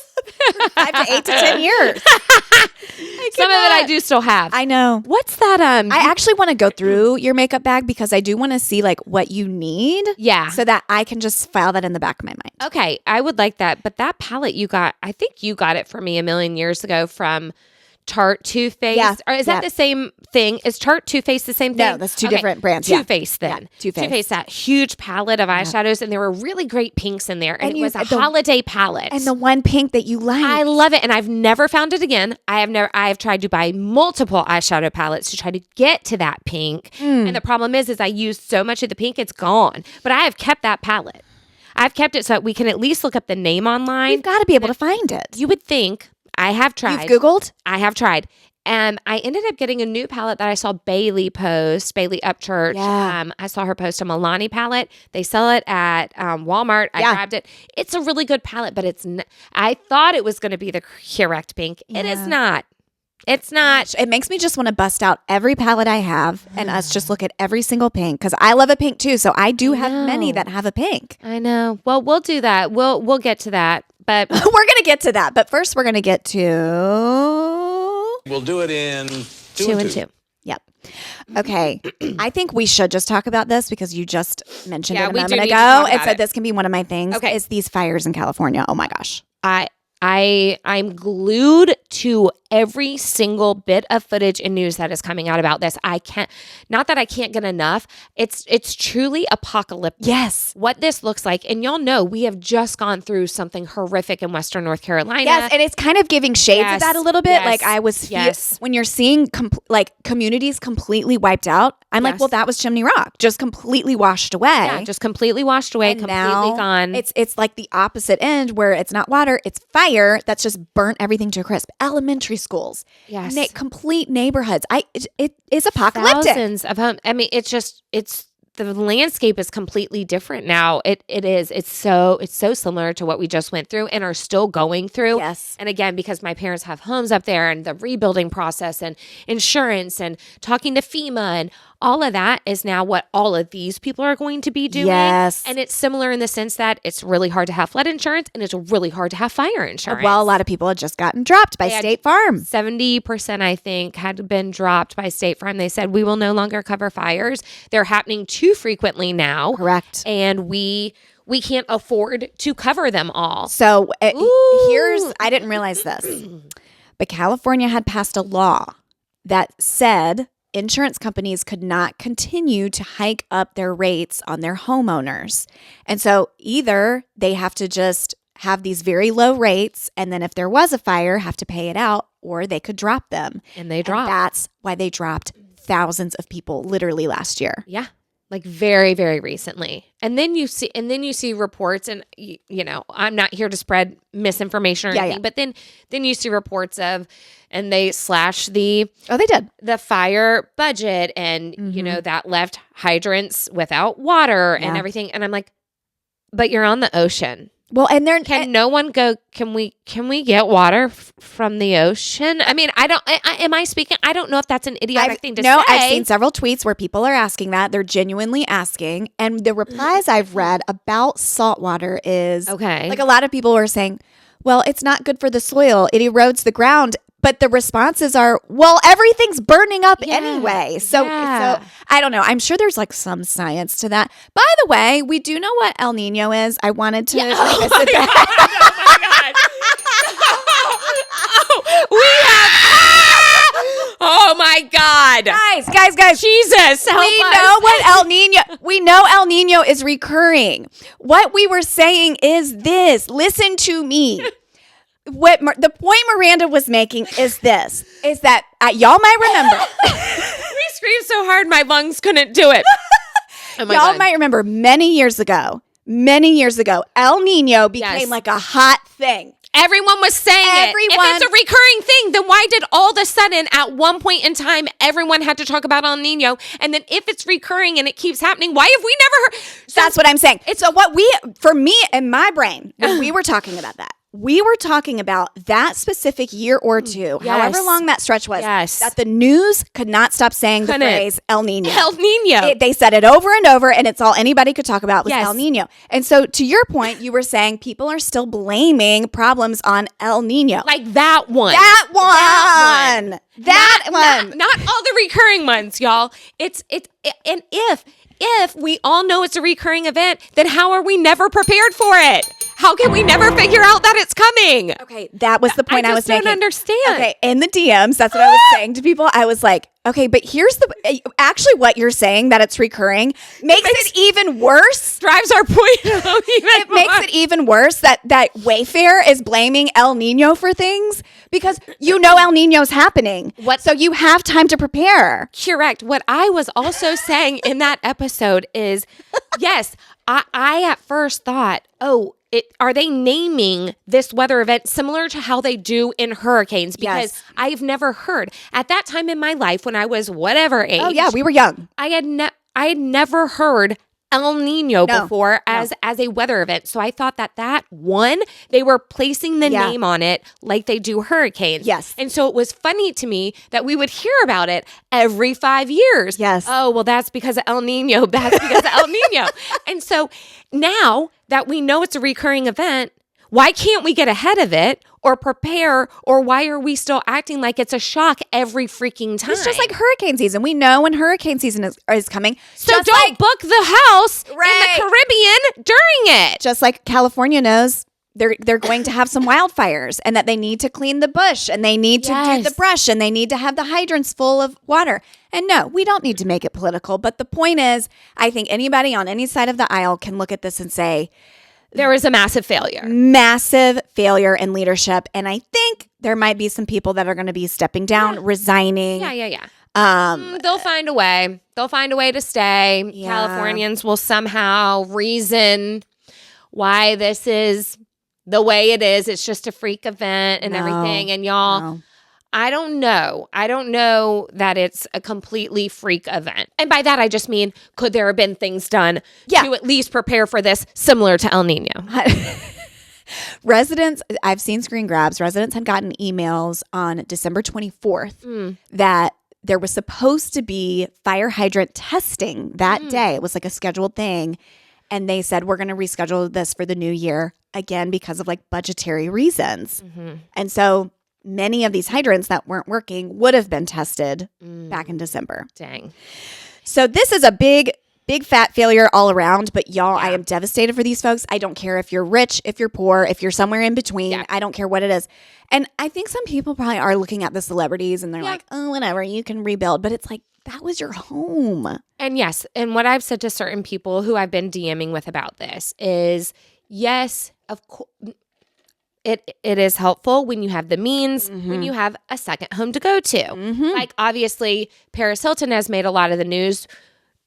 5 to 8 to 10 years. Some of it I do still have. I know. What's that? I actually want to go through your makeup bag because I do want to see like what you need. Yeah. So that I can just file that in the back of my mind. Okay. I would like that. But that palette you got, I think you got it for me a million years ago from Tarte Too Faced. Yeah. Or is that the same thing? Is Tarte Too Faced the same thing? No, that's two different brands. Too Faced then. Yeah, Too Faced. That huge palette of eyeshadows, and there were really great pinks in there. And it was a holiday palette. And the one pink that you like. I love it. And I've never found it again. I have tried to buy multiple eyeshadow palettes to try to get to that pink. And the problem is I used so much of the pink, it's gone. But I have kept that palette. I've kept it so that we can at least look up the name online. You've got to be able to find it. You would think. I have tried. You've Googled? I have tried. And I ended up getting a new palette that I saw Bailey post, Bailey Upchurch. Yeah. I saw her post a Milani palette. They sell it at Walmart. I grabbed it. It's a really good palette, but I thought it was going to be the correct pink. It is not. It's not. It makes me just want to bust out every palette I have and us just look at every single pink because I love a pink too. So I do have many that have a pink. I know. Well, we'll do that. We'll get to that. But we're going to get to that. But first, we're going to get to. We'll do it in 2 and 2. Yep. Okay. I think we should just talk about this because you just mentioned it a moment ago and said this can be one of my things. Okay. It's these fires in California. Oh my gosh. I'm glued to every single bit of footage and news that is coming out about this. Not that I can't get enough. It's truly apocalyptic. Yes. What this looks like. And y'all know we have just gone through something horrific in Western North Carolina. Yes. And it's kind of giving shades of that a little bit. Yes. Like I was, when you're seeing communities completely wiped out, I'm like, well, that was Chimney Rock. Just completely washed away. Yeah, just completely washed away, and completely now gone. It's like the opposite end where it's not water, it's fire that's just burnt everything to a crisp. Elementary schools. Yes. Complete neighborhoods. It is apocalyptic. Thousands of homes. I mean, it's the landscape is completely different now. It is. It's so similar to what we just went through and are still going through. Yes. And again, because my parents have homes up there and the rebuilding process and insurance and talking to FEMA and all of that is now what all of these people are going to be doing. Yes. And it's similar in the sense that it's really hard to have flood insurance and it's really hard to have fire insurance. Well, a lot of people had just gotten dropped by State Farm. 70%, I think, had been dropped by State Farm. They said, we will no longer cover fires. They're happening too frequently now. Correct. And we can't afford to cover them all. So I didn't realize this, but California had passed a law that said insurance companies could not continue to hike up their rates on their homeowners. And so either they have to just have these very low rates, and then if there was a fire, have to pay it out, or they could drop them. And they dropped. That's why they dropped thousands of people literally last year. Yeah. like very, very recently. And then you see reports, and you know, I'm not here to spread misinformation or anything, but then you see reports of, and they slash the fire budget, and you know, that left hydrants without water and everything. And I'm like, but you're on the ocean. Well, and there no one go, can we get water from the ocean? I mean, am I speaking? I don't know if that's an idiotic thing to say. No, I've seen several tweets where people are asking that. They're genuinely asking. And the replies I've read about salt water is, like a lot of people were saying, well, it's not good for the soil. It erodes the ground. But the responses are, well, everything burning up anyway. So I don't know. I'm sure there's like some science to that. By the way, we do know what El Nino is. I wanted to revisit that. Oh my God. Guys. Jesus, help us. We know El Nino is recurring. What we were saying is this. Listen to me. The point Miranda was making is this, is that y'all might remember. We screamed so hard my lungs couldn't do it. Oh my y'all God. might remember many years ago, El Nino became like a hot thing. Everyone was saying it. If it's a recurring thing, then why did all of a sudden at one point in time everyone had to talk about El Nino? And then if it's recurring and it keeps happening, why have we never heard? So that's what I'm saying. For me in my brain, when we were talking about that, we were talking about that specific year or two, however long that stretch was, that the news could not stop saying the phrase El Nino. El Nino. They said it over and over, and it's all anybody could talk about was El Nino. And so to your point, you were saying people are still blaming problems on El Nino. Like that one. That one. Not all the recurring ones, y'all. And if we all know it's a recurring event, then how are we never prepared for it? How can we never figure out that it's coming? Okay, that was the point I was making. I don't understand. Okay, in the DMs, that's what I was saying to people. I was like, okay, but here's actually what you're saying, that it's recurring, makes it even worse. Drives our point home even more. Makes it even worse that Wayfair is blaming El Nino for things because you know El Nino's happening. So you have time to prepare. Correct. What I was also saying in that episode is, yes, I at first thought, are they naming this weather event similar to how they do in hurricanes? Because I've never heard at that time in my life when I was whatever age. Oh yeah, we were young. I had never heard El Nino before as a weather event. So I thought that one, they were placing the name on it like they do hurricanes. Yes. And so it was funny to me that we would hear about it every 5 years. Yes. Oh, well, that's because of El Nino. That's because of El Nino. And so now that we know it's a recurring event, why can't we get ahead of it or prepare, or why are we still acting like it's a shock every freaking time? It's just like hurricane season. We know when hurricane season is coming. So don't book the house in the Caribbean during it. Just like California knows they're going to have some wildfires and that they need to clean the bush and they need to do the brush and they need to have the hydrants full of water. And no, we don't need to make it political. But the point is, I think anybody on any side of the aisle can look at this and say, there was a massive failure. Massive failure in leadership. And I think there might be some people that are going to be stepping down, resigning. They'll find a way. They'll find a way to stay. Yeah. Californians will somehow reason why this is the way it is. It's just a freak event and everything. And y'all, I don't know. I don't know that it's a completely freak event. And by that, I just mean, could there have been things done to at least prepare for this similar to El Nino? Residents, I've seen screen grabs. Residents had gotten emails on December 24th that there was supposed to be fire hydrant testing that day. It was like a scheduled thing. And they said, we're going to reschedule this for the new year, again, because of like budgetary reasons. And so many of these hydrants that weren't working would have been tested back in December. Dang. So this is a big fat failure all around. But y'all, I am devastated for these folks. I don't care if you're rich, if you're poor, if you're somewhere in between. Yeah. I don't care what it is. And I think some people probably are looking at the celebrities and they're like, oh, whatever, you can rebuild. But it's like, that was your home. And yes, and what I've said to certain people who I've been DMing with about this is, yes, of course, it is helpful when you have the means, when you have a second home to go to. Like, obviously, Paris Hilton has made a lot of the news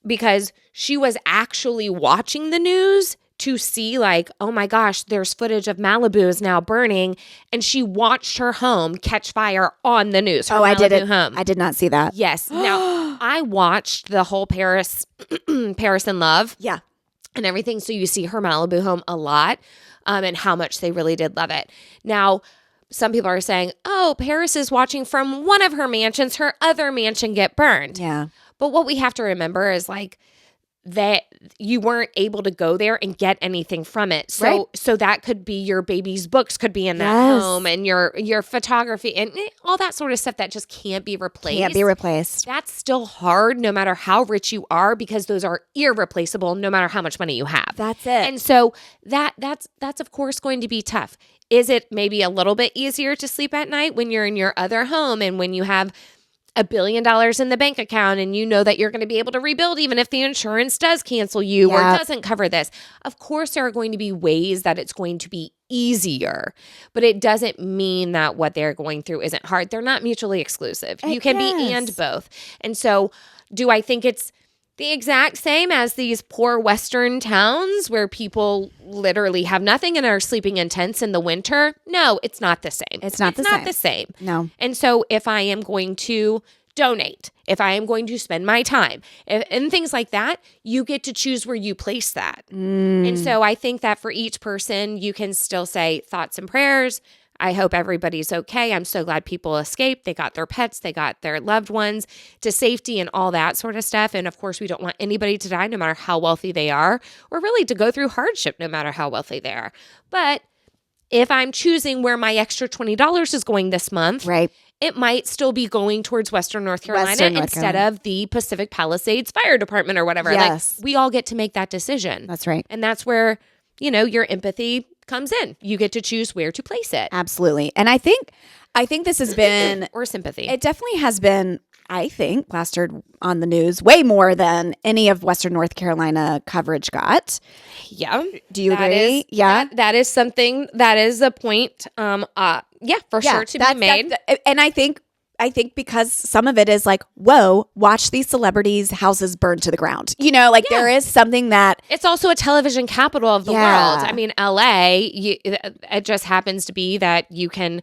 because she was actually watching the news to see like, oh my gosh, there's footage of Malibu is now burning. And she watched her home catch fire on the news. I did it. I did not see that. Yes. Now, I watched the whole Paris in Love. Yeah. And everything. So you see her Malibu home a lot and how much they really did love it. Now, some people are saying, oh, Paris is watching from one of her mansions, her other mansion get burned. Yeah. But what we have to remember is like that you weren't able to go there and get anything from it. So that could be your baby's books could be in that home and your photography and all that sort of stuff that just can't be replaced. That's still hard no matter how rich you are because those are irreplaceable no matter how much money you have. That's it. And so that's of course going to be tough. Is it maybe a little bit easier to sleep at night when you're in your other home and when you have $1 billion in the bank account and you know that you're going to be able to rebuild even if the insurance does cancel you or doesn't cover this? Of course, there are going to be ways that it's going to be easier, but it doesn't mean that what they're going through isn't hard. They're not mutually exclusive. You can be and both. And so do I think it's the exact same as these poor Western towns where people literally have nothing and are sleeping in tents in the winter? No, it's not the same. It's not the same. No. And so if I am going to donate, if I am going to spend my time and things like that, you get to choose where you place that. And so I think that for each person, you can still say thoughts and prayers. I hope everybody's okay. I'm so glad people escaped. They got their pets. They got their loved ones to safety and all that sort of stuff. And of course, we don't want anybody to die no matter how wealthy they are or really to go through hardship no matter how wealthy they are. But if I'm choosing where my extra $20 is going this month, it might still be going towards Western North Carolina instead of the Pacific Palisades Fire Department or whatever. Yes. Like we all get to make that decision. That's right. And that's where, your empathy comes in. You get to choose where to place it. Absolutely. And I think this has been or sympathy. It definitely has been, I think, plastered on the news way more than any of Western North Carolina coverage got. Yeah. Do you agree? That is something that is a point for sure to be made. And I think because some of it is like, whoa, watch these celebrities' houses burn to the ground. There is something that... It's also a television capital of the world. I mean, LA, it just happens to be that you can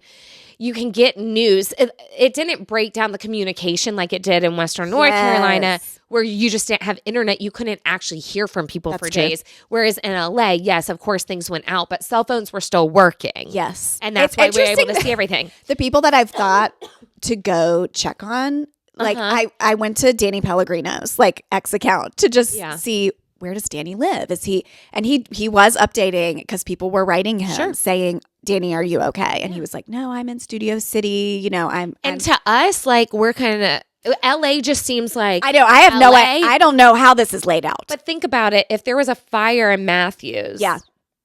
get news. It didn't break down the communication like it did in Western North Carolina, where you just didn't have internet. You couldn't actually hear from people for days. Whereas in LA, yes, of course, things went out, but cell phones were still working. Yes. And that's why we were able to see everything. The people that I've thought to go check on, like I went to Danny Pellegrino's X account to just see, where does Danny live? Is he? And he was updating because people were writing him saying, Danny, are you okay? And he was like, no, I'm in Studio City. I'm to us, we're kind of, LA just seems like, I know. I have no idea. I don't know how this is laid out. But think about it. If there was a fire in Matthews,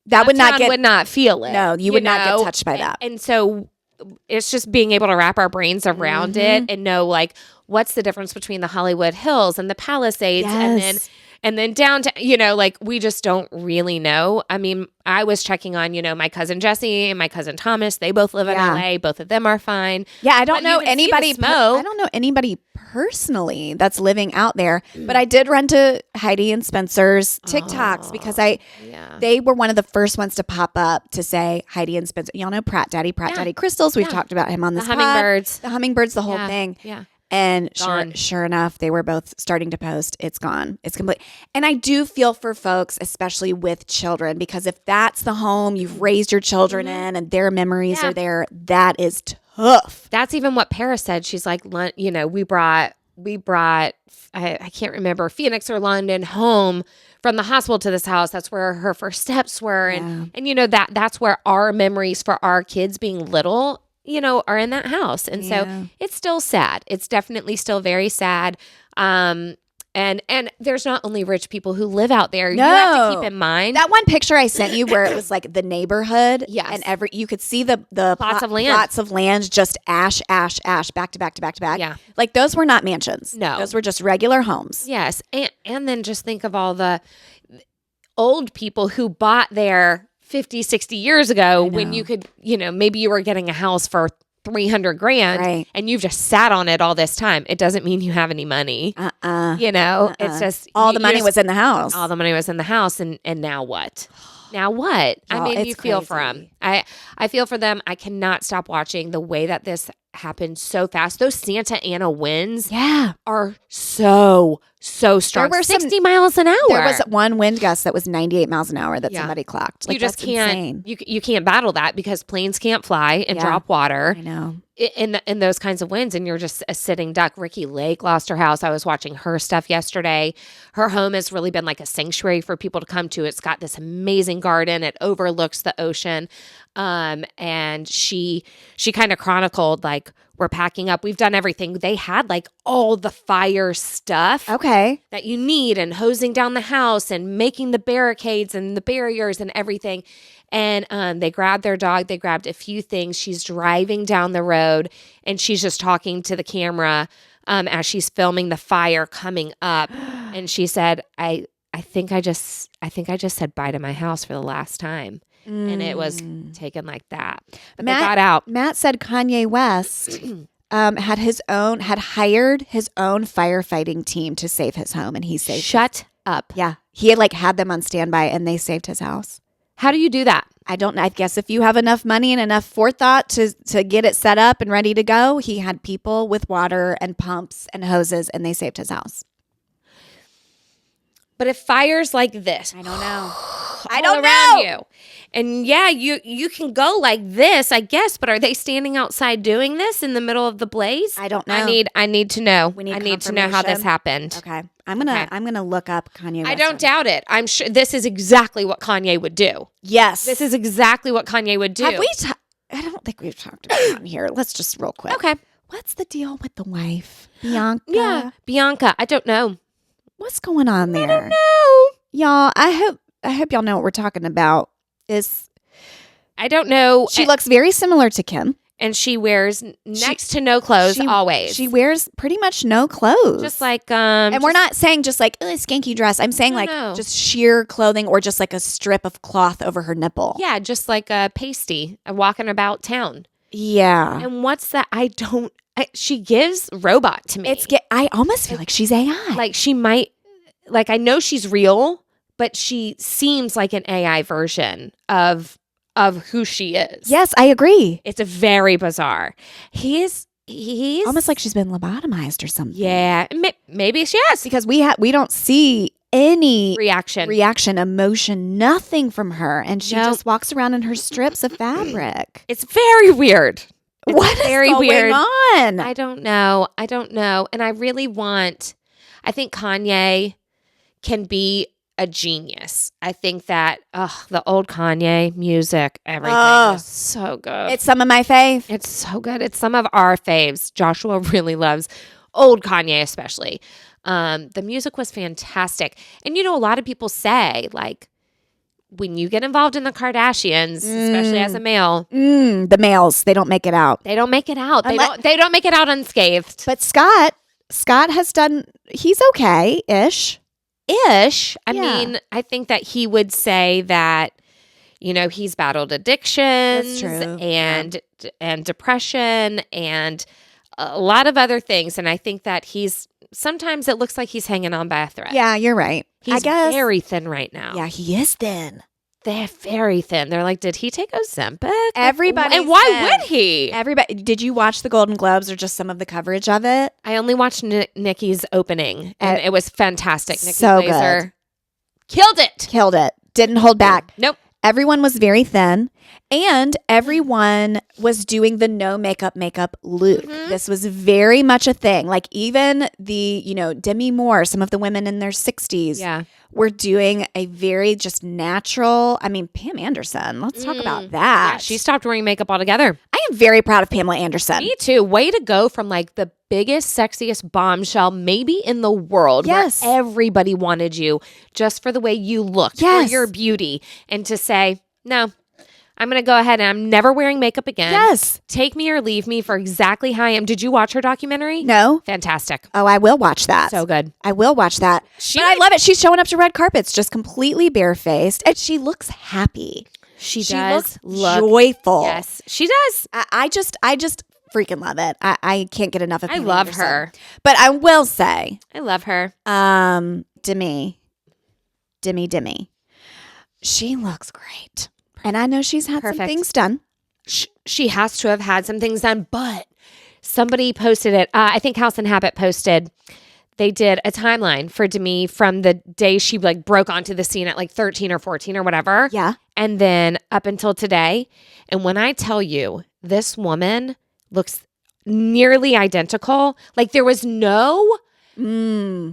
that would not feel it. No, you would not get touched by that. And so it's just being able to wrap our brains around it and know what's the difference between the Hollywood Hills and the Palisades and then down to, we just don't really know. I mean, I was checking on, my cousin Jesse and my cousin Thomas. They both live in LA. Both of them are fine. Yeah, I don't know anybody. I don't know anybody personally that's living out there. But I did run to Heidi and Spencer's TikToks because they were one of the first ones to pop up to say Heidi and Spencer. Y'all know Pratt Daddy Crystals. We've talked about him on this hummingbirds. The hummingbirds, the whole thing. Yeah. And sure enough, they were both starting to post, it's gone. It's complete. And I do feel for folks, especially with children, because if that's the home you've raised your children in and their memories are there, that is tough. That's even what Paris said. She's like, we brought, I can't remember, Phoenix or London home from the hospital to this house. That's where her first steps were. And that's where our memories for our kids being little are in that house. And so it's still sad. It's definitely still very sad. And there's not only rich people who live out there. No. You have to keep in mind. That one picture I sent you where it was like the neighborhood. Yes. And you could see the plots of land, just ash, back to back to back to back. Yeah. Like those were not mansions. No. Those were just regular homes. Yes. And then just think of all the old people who bought there 50, 60 years ago when you could, maybe you were getting a house for 300 grand Right. and you've just sat on it all this time. It doesn't mean you have any money. It's just all the money was in the house. All the money was in the house, and now what? Now what? I Y'all, mean, it's you feel for crazy. them. I feel for them. I cannot stop watching the way that this happened so fast. Those Santa Ana winds are so strong. There were 60 miles an hour. There was one wind gust that was 98 miles an hour that somebody clocked. You just that's can't. Insane. You can't battle that because planes can't fly and drop water. I know. In those kinds of winds, and you're just a sitting duck. Ricky Lake lost her house. I was watching her stuff yesterday. Her home has really been like a sanctuary for people to come to. It's got this amazing garden. It overlooks the ocean. And she kind of chronicled, like, we're packing up. We've done everything. They had like all the fire stuff that you need, and hosing down the house and making the barricades and the barriers and everything. And they grabbed their dog. They grabbed a few things. She's driving down the road and she's just talking to the camera as she's filming the fire coming up. And she said, I think I just said bye to my house for the last time. And it was taken like that. But they got out. Matt said Kanye West had hired his own firefighting team to save his home, and he saved. Shut up. Yeah, he had them on standby, and they saved his house. How do you do that? I don't know. I guess if you have enough money and enough forethought to get it set up and ready to go, he had people with water and pumps and hoses, and they saved his house. But if fires like this, I don't know. I don't know. You. And yeah, you can go like this, I guess, but are they standing outside doing this in the middle of the blaze? I don't know. I need to know. We need I need to know how this happened. Okay. I'm gonna look up Kanye West. I don't doubt it. I'm sure this is exactly what Kanye would do. Yes. This is exactly what Kanye would do. Have we I don't think we've talked about it on here. Let's just real quick. Okay. What's the deal with the wife? Bianca? Yeah. Bianca. I don't know. What's going on there? I don't know. Y'all, I hope y'all know what we're talking about. I don't know. She looks very similar to Kim. And she wears next to no clothes always. She wears pretty much no clothes. Just like and we're not saying just like a skanky dress. I'm saying just sheer clothing or just like a strip of cloth over her nipple. Yeah, just like a pasty walking about town. Yeah. And what's that? She gives robot to me. I almost feel like she's AI. Like she might, like I know she's real, but she seems like an AI version of who she is. Yes, I agree. It's very bizarre. He's almost like she's been lobotomized or something. Yeah, maybe she has, because we don't see any reaction, emotion, nothing from her, and she just walks around in her strips of fabric. It's very weird. What is very going weird. on? I don't know, and I think Kanye can be a genius. I think that the old Kanye music, everything is so good. It's some of my fave. It's so good. It's some of our faves. Joshua really loves old Kanye, especially. The music was fantastic. And a lot of people say, like, when you get involved in the Kardashians, especially as a male, the males, they don't make it out. They don't make it out. They don't make it out unscathed. But Scott has done. He's okay-ish. I mean, I think that he would say that, he's battled addictions and depression and a lot of other things. And I think that sometimes it looks like he's hanging on by a thread. Yeah, you're right. He's very thin right now. Yeah, he is thin. They're very thin. They're like, did he take Ozempic? Everybody. And why would he? Everybody. Did you watch the Golden Globes or just some of the coverage of it? I only watched Nikki's opening, and it was fantastic. Nikki so Glaser killed it. Didn't hold back. Nope. Everyone was very thin, and everyone was doing the no makeup look. Mm-hmm. This was very much a thing. Like even the, Demi Moore, some of the women in their 60s were doing a very just natural. I mean, Pam Anderson, let's talk about that. Yeah, she stopped wearing makeup altogether. I am very proud of Pamela Anderson. Me too. Way to go from like the biggest, sexiest bombshell maybe in the world. Yes. Where everybody wanted you just for the way you looked, for your beauty. And to say, no, I'm going to go ahead and I'm never wearing makeup again. Yes. Take me or leave me for exactly how I am. Did you watch her documentary? No. Fantastic. Oh, I will watch that. So good. I will watch that. I love it. She's showing up to red carpets just completely barefaced, and she looks happy. She looks look joyful. Yes, she does. I just freaking love it. I can't get enough of I Pam love Anderson. her. But I will say, I love her. Demi. She looks great. And I know she's had some things done. She has to have had some things done, but somebody posted it. I think House and Habit posted. They did a timeline for Demi from the day she like broke onto the scene at like 13 or 14 or whatever. Yeah. And then up until today. And when I tell you, this woman looks nearly identical. Like there was no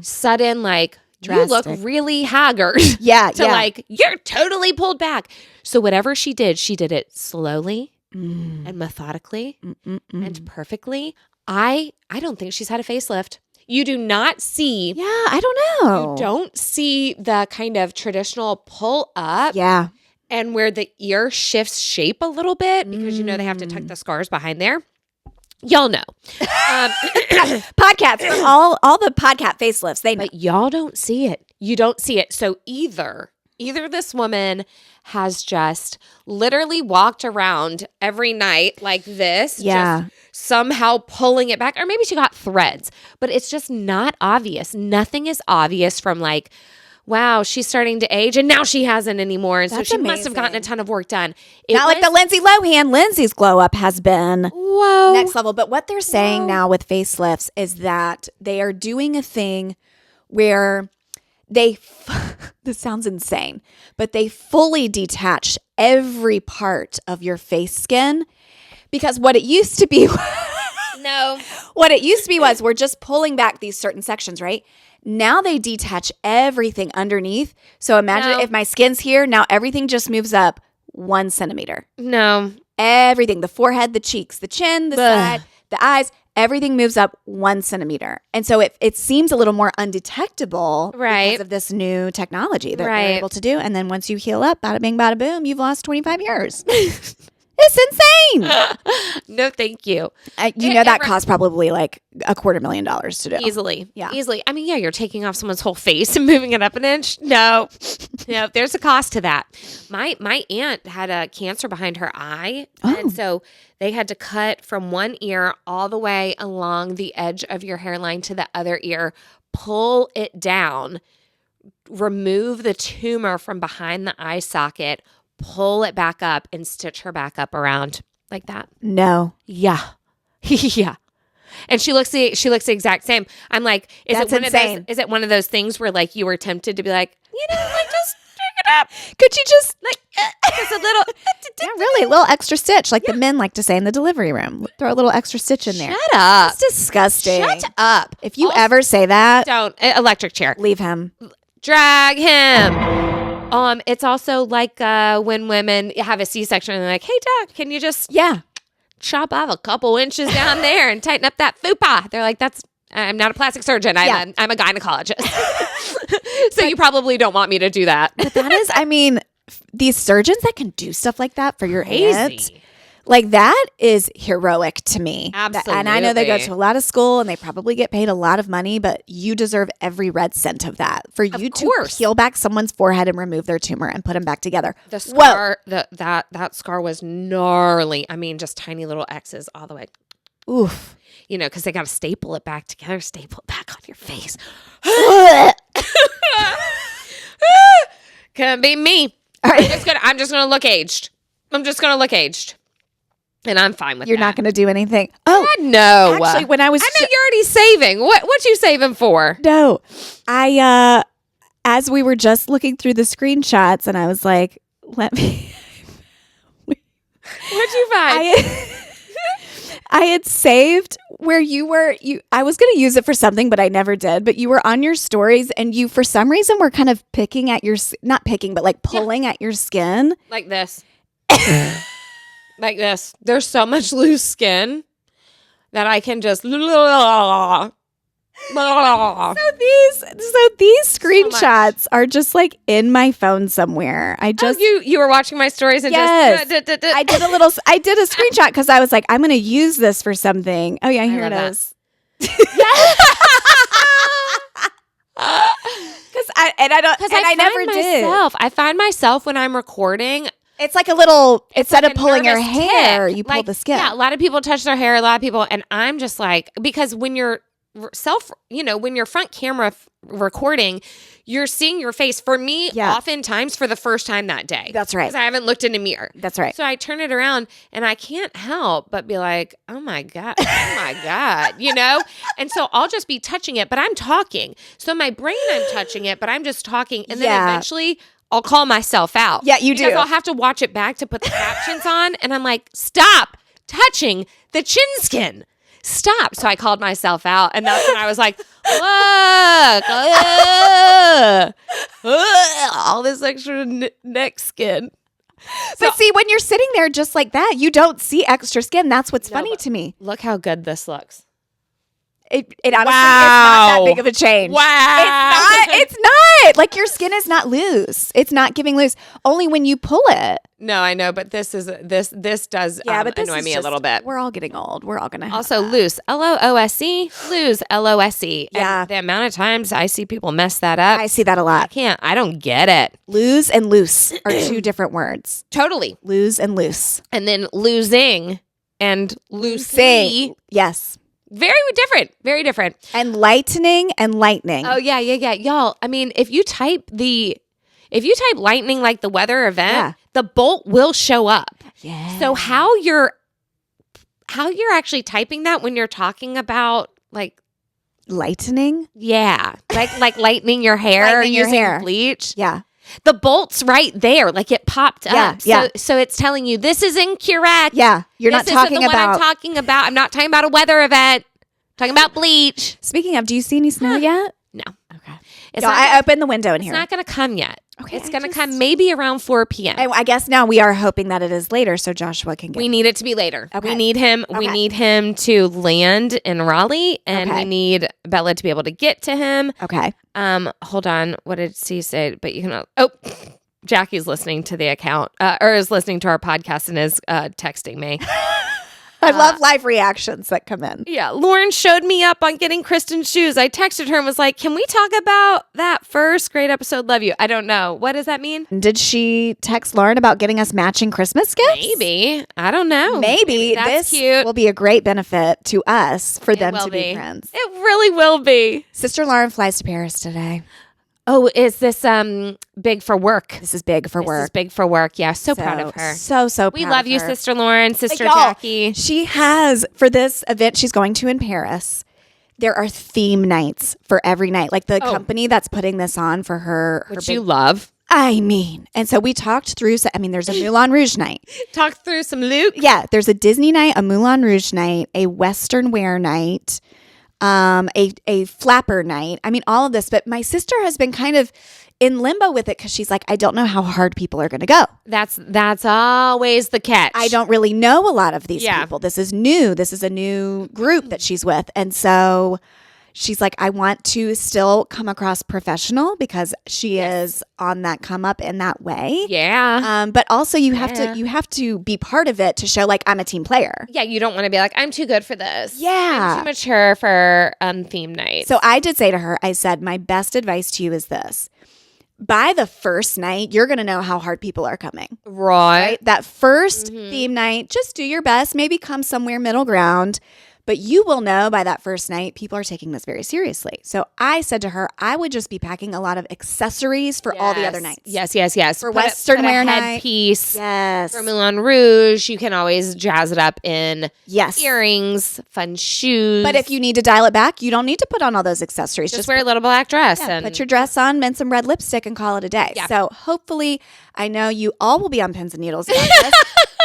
sudden like, drastic. You look really haggard. Yeah. To like, you're totally pulled back. So whatever she did it slowly and methodically and perfectly. I don't think she's had a facelift. You do not see. Yeah, I don't know. You don't see the kind of traditional pull up. Yeah. And where the ear shifts shape a little bit because you know they have to tuck the scars behind there. Y'all know. Podcasts, all the podcast facelifts, they know. But y'all don't see it. You don't see it. So either this woman has just literally walked around every night like this, just somehow pulling it back, or maybe she got threads, but it's just not obvious. Nothing is obvious from like, wow, she's starting to age and now she hasn't anymore. And That's so she must have gotten a ton of work done. Not like the Lindsay Lohan. Lindsay's glow up has been next level. But what they're saying now with facelifts is that they are doing a thing where they, this sounds insane, but they fully detach every part of your face skin, because what it used to be, what it used to be was we're just pulling back these certain sections, right? Now they detach everything underneath. So imagine if my skin's here, now everything just moves up 1 centimeter. No. Everything, the forehead, the cheeks, the chin, the side, the eyes, everything moves up 1 centimeter. And so it seems a little more undetectable because of this new technology that they're able to do. And then once you heal up, bada bing, bada boom, you've lost 25 years. It's insane. No, thank you. That cost probably like $250,000 to do. Easily. Yeah. Easily. I mean, yeah, you're taking off someone's whole face and moving it up an inch. No, there's a cost to that. My aunt had a cancer behind her eye. And so they had to cut from one ear all the way along the edge of your hairline to the other ear, pull it down, remove the tumor from behind the eye socket, pull it back up and stitch her back up around like that. No. Yeah. Yeah. And she looks the exact same. I'm like, is it one of those things where like you were tempted to be like, like just drink it up? Could you just like just a little really a little extra stitch like the men like to say in the delivery room. Throw a little extra stitch in there. Shut up. It's disgusting. Shut up. If you ever say that, don't. Electric chair. Leave him. Drag him. It's also like when women have a C-section and they're like, hey, doc, can you just chop off a couple inches down there and tighten up that fupa? They're like, I'm not a plastic surgeon. I'm a gynecologist. So you probably don't want me to do that. But that is, I mean, these surgeons that can do stuff like that for your aunt, like that is heroic to me. Absolutely. And I know they go to a lot of school and they probably get paid a lot of money, but you deserve every red cent of that. For you to peel back someone's forehead and remove their tumor and put them back together. The scar, that scar was gnarly. I mean, just tiny little X's all the way. Oof. Because they got to staple it back together, staple it back on your face. Couldn't be me. I'm just gonna look aged. And I'm fine with that. You're not going to do anything. Oh, God, no. Actually, when I was... I know you're already saving. What you saving for? No. As we were just looking through the screenshots, and I was like, let me... What'd you find? I had saved where you were... I was going to use it for something, but I never did. But you were on your stories, and you, for some reason, were kind of picking at your... Not picking, but like pulling at your skin. Like this. Like this. There's so much loose skin that I can just... So these screenshots are just like in my phone somewhere. You were watching my stories and I did a screenshot because I was like, I'm going to use this for something. Oh yeah, here it is. I never did. I find myself when I'm recording, It's like a little, instead like of pulling your nervous hair, tick. you pull Like, the skin. Yeah, a lot of people touch their hair, a lot of people, and I'm just like, because when you're when you're front camera recording, you're seeing your face. For me, oftentimes for the first time that day. That's right. Because I haven't looked in a mirror. That's right. So I turn it around and I can't help but be like, oh my God, And so I'll just be touching it, but I'm talking. So my brain, I'm touching it, but I'm just talking. And then eventually I'll call myself out. Yeah, you do. Because I'll have to watch it back to put the captions on. And I'm like, stop touching the chin skin. Stop. So I called myself out. And that's when I was like, look, all this extra neck skin. But see, when you're sitting there just like that, you don't see extra skin. That's what's funny to me. Look how good this looks. It honestly, it's not that big of a change. Wow. It's not. Like, your skin is not loose. It's not giving loose. Only when you pull it. No, I know, but this does annoy me a little bit. We're all getting old. We're all going to have also that. loose, LOOSE, lose, LOSE. Yeah. And the amount of times I see people mess that up. I see that a lot. I don't get it. Lose and loose are two different words. Totally. Lose and loose. And then losing and loosey. Yes. Very different. Very different. And lightening and lightning. Oh, yeah. Y'all, I mean, if you type lightning like the weather event, the bolt will show up. Yeah. So how you're actually typing that when you're talking about like lightening? Yeah. Like lightening your hair Lightening your using hair. bleach. Yeah. The bolt's right there. Like it popped up. Yeah. So it's telling you this is incorrect. Yeah. You're not talking what I'm about. talking about. I'm not talking about a weather event. I'm talking about bleach. Speaking of, do you see any snow yet? No. Okay. I opened the window in here. It's not going to come yet. Okay, It's going to come maybe around 4 p.m. I guess now we are hoping that it is later so Joshua can get. We need it to be later. Okay. We need him. Okay. We need him to land in Raleigh, and Okay. we need Bella to be able to get to him. Okay. Hold on. What did she say? But you can. Oh, Jackie's listening to the account, or is listening to our podcast and is texting me. I love live reactions that come in. Yeah, Lauren showed me up on getting Kristen's shoes. I texted her and was like, "Can we talk about that first? Great episode. Love you." I don't know. What does that mean? Did she text Lauren about getting us matching Christmas gifts? Maybe. I don't know. Maybe that's this cute. will be a great benefit to us for them will to be friends. It really will be. Sister Lauren flies to Paris today. Oh, is this big for work? This is big for This work. is big for work. Yeah, so proud of her. So proud. We love of you, her. Sister Lauren, Sister Y'all, Jackie. She has, for this event she's going to in Paris, there are theme nights for every night. Like the company that's putting this on for her Which big, you love. I mean, and so we talked through, there's a Moulin Rouge night. Talk through some Luke. Yeah, there's a Disney night, a Moulin Rouge night, a Western wear night, a flapper night. I mean, all of this. But my sister has been kind of in limbo with it because she's like, I don't know how hard people are going to go. That's always the catch. I don't really know a lot of these people. This is new. This is a new group that she's with. And so she's like, I want to still come across professional because she is on that come up in that way. Yeah. But also you have to be part of it to show like I'm a team player. Yeah, you don't want to be like, I'm too good for this. Yeah. I'm too mature for theme night. So I did say to her, I said, my best advice to you is this. By the first night, you're going to know how hard people are coming. Right. That first theme night, just do your best, maybe come somewhere middle ground. But you will know by that first night, people are taking this very seriously. So I said to her, I would just be packing a lot of accessories for all the other nights. Yes. For Western wear night. Headpiece. Yes. For Moulin Rouge, you can always jazz it up in Yes. earrings, fun shoes. But if you need to dial it back, you don't need to put on all those accessories. just wear a little black dress. Yeah, and put your dress on, and some red lipstick, and call it a day. Yeah. So hopefully, I know you all will be on pins and needles about this.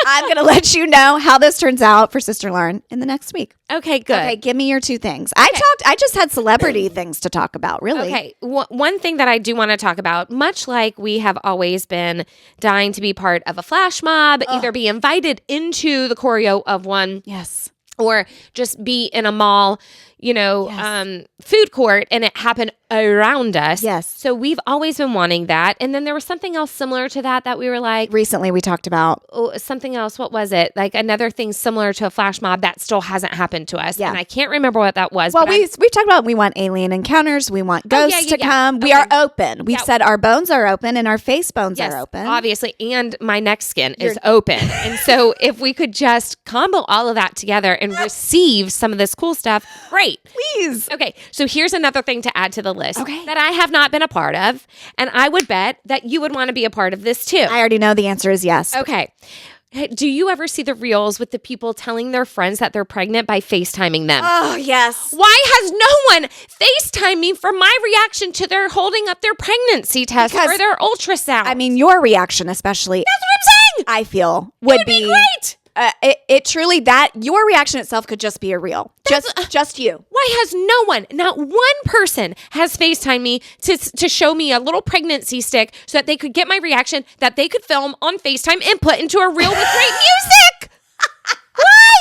I'm going to let you know how this turns out for Sister Lauren in the next week. Okay, good. Okay, give me your two things. I just had celebrity things to talk about, really. Okay. One thing that I do want to talk about, much like we have always been dying to be part of a flash mob, either be invited into the choreo of one. Yes. Or just be in a mall. food court, and it happened around us. Yes. So we've always been wanting that. And then there was something else similar to that we were like, recently we talked about. Oh, something else. What was it? Like another thing similar to a flash mob that still hasn't happened to us. Yeah. And I can't remember what that was. Well, we've talked about we want alien encounters. We want ghosts to come. We are open. We've said our bones are open and our face bones are open. Obviously. And my neck skin is open. And so if we could just combo all of that together and receive some of this cool stuff, great. Please. Okay. So here's another thing to add to the list that I have not been a part of. And I would bet that you would want to be a part of this too. I already know the answer is yes. Okay. Hey, do you ever see the reels with the people telling their friends that they're pregnant by FaceTiming them? Oh, yes. Why has no one FaceTimed me for my reaction to their holding up their pregnancy test or their ultrasound? I mean, your reaction especially. That's what I'm saying. I feel would be great. It truly, that your reaction itself could just be a reel. Just you. Why has no one, not one person has FaceTimed me to show me a little pregnancy stick so that they could get my reaction that they could film on FaceTime and put into a reel with great music? Why?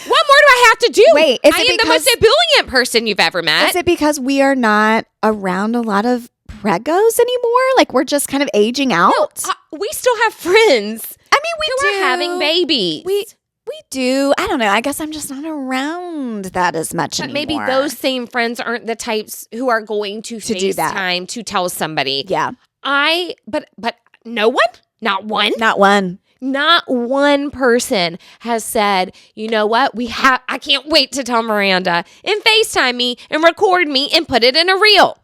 What more do I have to do? Wait, I am the most ebullient person you've ever met. Is it because we are not around a lot of pregos anymore? Like we're just kind of aging out? No, we still have friends. I mean, we are having babies. We do. I don't know. I guess I'm just not around that as much anymore. Maybe those same friends aren't the types who are going to FaceTime to tell somebody. Yeah. But no one? Not one? Not one. Not one person has said, you know what? I can't wait to tell Miranda and FaceTime me and record me and put it in a reel.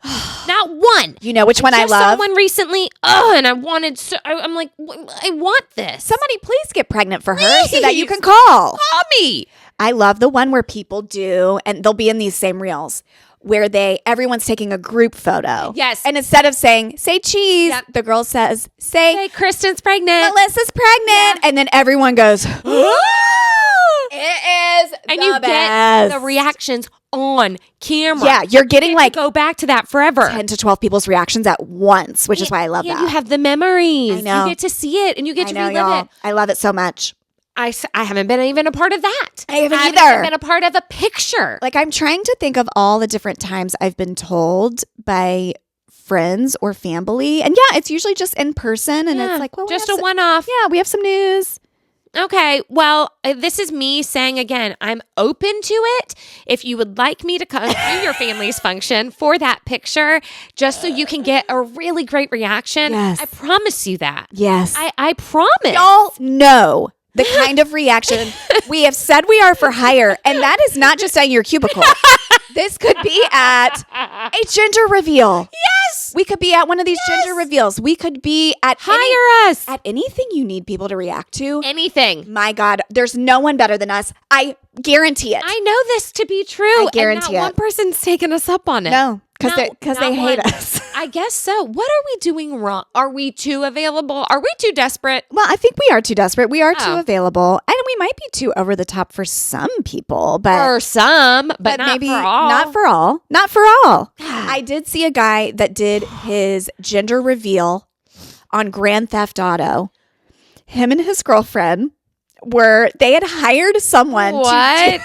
Not one. You know which one I love? I saw one recently. And I wanted, I'm like, I want this. Somebody please get pregnant for her so that you can call. Call me. I love the one where people do, and they'll be in these same reels, where everyone's taking a group photo. Yes. And instead of saying, say cheese, the girl says, say Kristen's pregnant. Melissa's pregnant. Yeah. And then everyone goes, it is and the you best. Get the reactions on camera. Yeah, you're getting like go back to that forever. 10 to 12 people's reactions at once, which is why I love that. You have the memories. I know. You get to see it and you get to relive it. I love it so much. I haven't been even a part of that. I haven't either. I haven't been a part of a picture. Like I'm trying to think of all the different times I've been told by friends or family. And yeah, it's usually just in person. And it's like, well, just a one-off. Yeah, we have some news. Okay, well, this is me saying again, I'm open to it. If you would like me to come to your family's function for that picture, just so you can get a really great reaction, I promise you that. Yes. I promise. Y'all know the kind of reaction we have said we are for hire. And that is not just at your cubicle. This could be at a gender reveal. Yes. We could be at one of these gender reveals. We could be at hire us at anything you need people to react to. Anything. My God, there's no one better than us. I guarantee it. I know this to be true. I guarantee and not one person's taken us up on it. No, because they hate us. I guess so. What are we doing wrong? Are we too available? Are we too desperate? Well, I think we are too desperate. We are too available. And we might be too over the top for some people. But for some, but not maybe for all. Not for all. Not for all. I did see a guy that did his gender reveal on Grand Theft Auto. Him and his girlfriend they had hired someone What?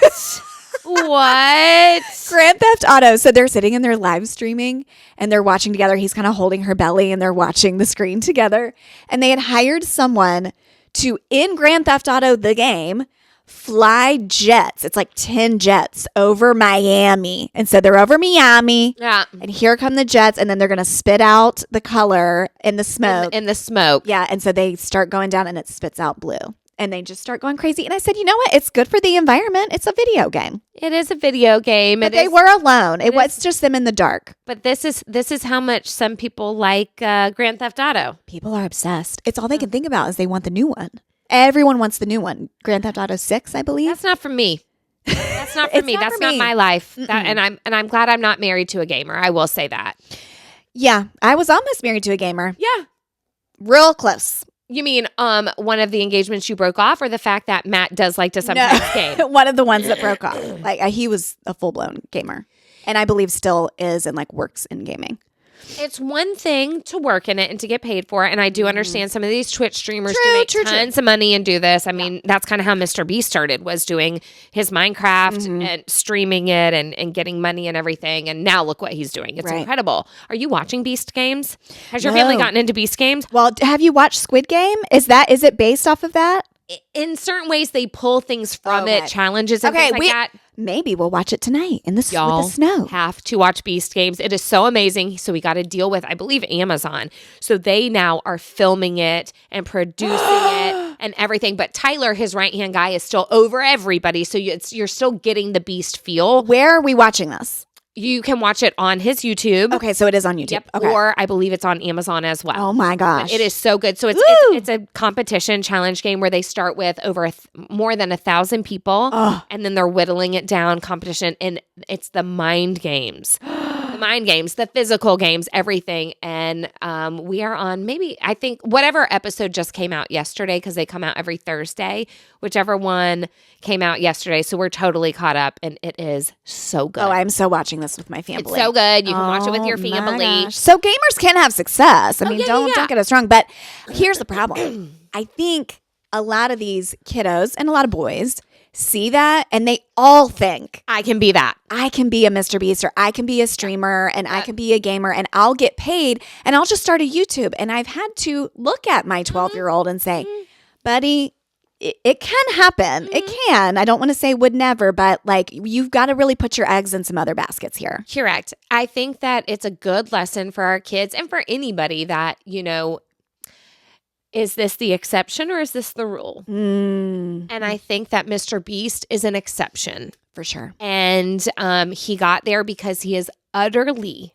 What? Grand Theft Auto. So they're sitting and they're live streaming and they're watching together. He's kind of holding her belly and they're watching the screen together. And they had hired someone to, in Grand Theft Auto, the game, fly jets. It's like 10 jets over Miami. And so they're over Miami. Yeah. And here come the jets. And then they're going to spit out the color in the smoke. In the smoke. Yeah. And so they start going down and it spits out blue. And they just start going crazy. And I said, you know what? It's good for the environment. It's a video game. It is a video game. But they were alone. It was just them in the dark. But this is how much some people like Grand Theft Auto. People are obsessed. It's all they can think about is they want the new one. Everyone wants the new one. Grand Theft Auto 6, I believe. That's not for me. That's not for me. That's not my life. And I'm glad I'm not married to a gamer. I will say that. Yeah, I was almost married to a gamer. Yeah. Real close. You mean one of the engagements you broke off, or the fact that Matt does like to sometimes game? One of the ones that broke off. Like he was a full-blown gamer. And I believe still is and like works in gaming. It's one thing to work in it and to get paid for it. And I do understand some of these Twitch streamers do make tons of money and do this. I mean, that's kind of how Mr. Beast started, was doing his Minecraft and streaming it and getting money and everything. And now look what he's doing. It's incredible. Are you watching Beast games? Has your family gotten into Beast games? Well, have you watched Squid Game? Is it based off of that? In certain ways, they pull things from it, challenges and things like that. Maybe we'll watch it tonight with the snow. Y'all have to watch Beast Games. It is so amazing. So we got to deal with, I believe, Amazon. So they now are filming it and producing it and everything. But Tyler, his right-hand guy, is still over everybody. So you're still getting the Beast feel. Where are we watching this? You can watch it on his YouTube. Okay, so it is on YouTube. Yep. Okay. Or I believe it's on Amazon as well. Oh my gosh. But it is so good. So it's a competition challenge game where they start with over more than 1,000 people and then they're whittling it down competition. And it's the mind games. The mind games, the physical games, everything. And we are on I think whatever episode just came out yesterday, because they come out every Thursday, whichever one came out yesterday. So we're totally caught up and it is so good. Oh, I'm so watching this with my family. It's so good. You can watch it with your family. So gamers can have success. I mean, don't get us wrong. But here's the problem. I think a lot of these kiddos and a lot of boys see that and they all think, I can be that. I can be a Mr. Beast, or I can be a streamer, and I can be a gamer, and I'll get paid and I'll just start a YouTube. And I've had to look at my 12-year-old and say, buddy, it can happen. It can. I don't want to say would never, but like, you've got to really put your eggs in some other baskets here. Correct. I think that it's a good lesson for our kids and for anybody that, is this the exception or is this the rule? And I think that Mr. Beast is an exception. For sure. And he got there because he is utterly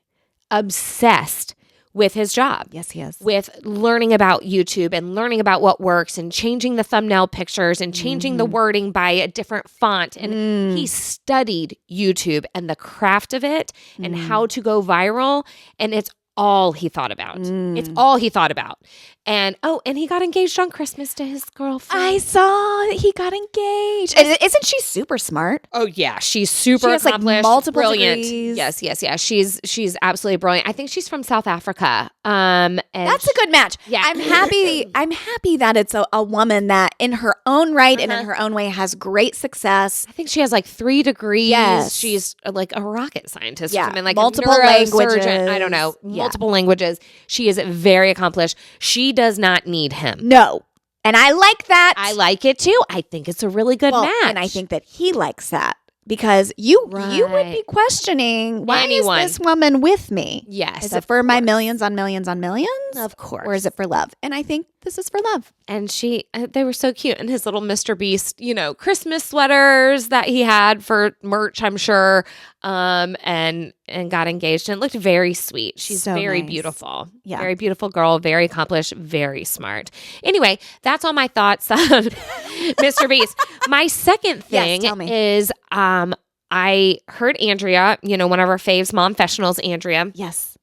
obsessed with his job. Yes, he is. With learning about YouTube and learning about what works and changing the thumbnail pictures and changing the wording by a different font. And he studied YouTube and the craft of it and how to go viral. And it's all he thought about. It's all he thought about. And he got engaged on Christmas to his girlfriend. I saw that he got engaged. And isn't she super smart? Oh yeah, she's super she has accomplished, like multiple brilliant. degrees. Yes. She's absolutely brilliant. I think she's from South Africa. And that's a good match. Yeah, I'm happy that it's a woman that, in her own right and in her own way, has great success. I think she has like 3 degrees. Yes, she's like a rocket scientist. Yeah, or something, like multiple a languages. I don't know, multiple languages. She is very accomplished. She does not need him. No. And I like that. I like it too. I think it's a really good match. And I think that he likes that. Because you would be questioning, why is this woman with me? Yes. Is it for my millions on millions on millions? Of course. Or is it for love? And I think this is for love. And they were so cute. And his little Mr. Beast, Christmas sweaters that he had for merch, I'm sure, and got engaged. And it looked very sweet. She's so very beautiful. Yeah. Very beautiful girl, very accomplished, very smart. Anyway, that's all my thoughts on Mr. Beast. My second thing is I heard Andrea, one of our faves, Mom Professionals, Andrea. Yes.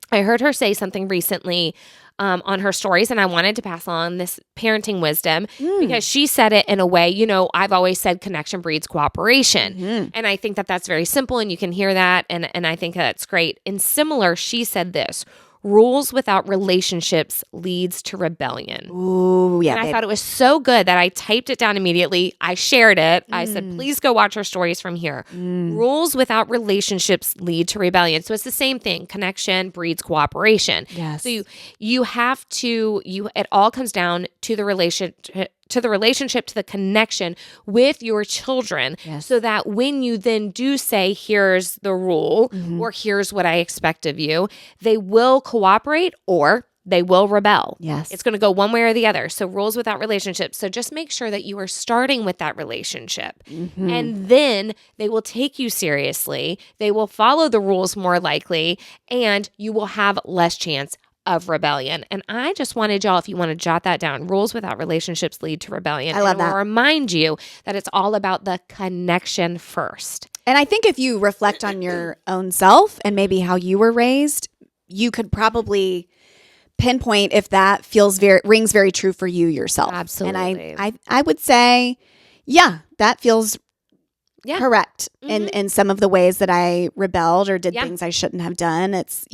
I heard her say something recently on her stories, and I wanted to pass on this parenting wisdom because she said it in a way, I've always said connection breeds cooperation. And I think that that's very simple, and you can hear that, and I think that's great. And similar, she said this: rules without relationships leads to rebellion. Ooh, yeah. And I thought it was so good that I typed it down immediately. I shared it. I said, please go watch her stories from here. Rules without relationships lead to rebellion. So it's the same thing. Connection breeds cooperation. Yes. So you have to, it all comes down to the relationship, to the connection with your children, so that when you then do say, here's the rule, or here's what I expect of you, they will cooperate or they will rebel. Yes. It's going to go one way or the other. So rules without relationships. So just make sure that you are starting with that relationship. And then they will take you seriously. They will follow the rules more likely, and you will have less chance of rebellion. And I just wanted y'all, if you want to jot that down, rules without relationships lead to rebellion. I love that. I'll remind you that it's all about the connection first. And I think if you reflect on your own self and maybe how you were raised, you could probably pinpoint if that rings very true for you yourself. Absolutely. And I would say, yeah, that feels correct. In some of the ways that I rebelled or did things I shouldn't have done. It's,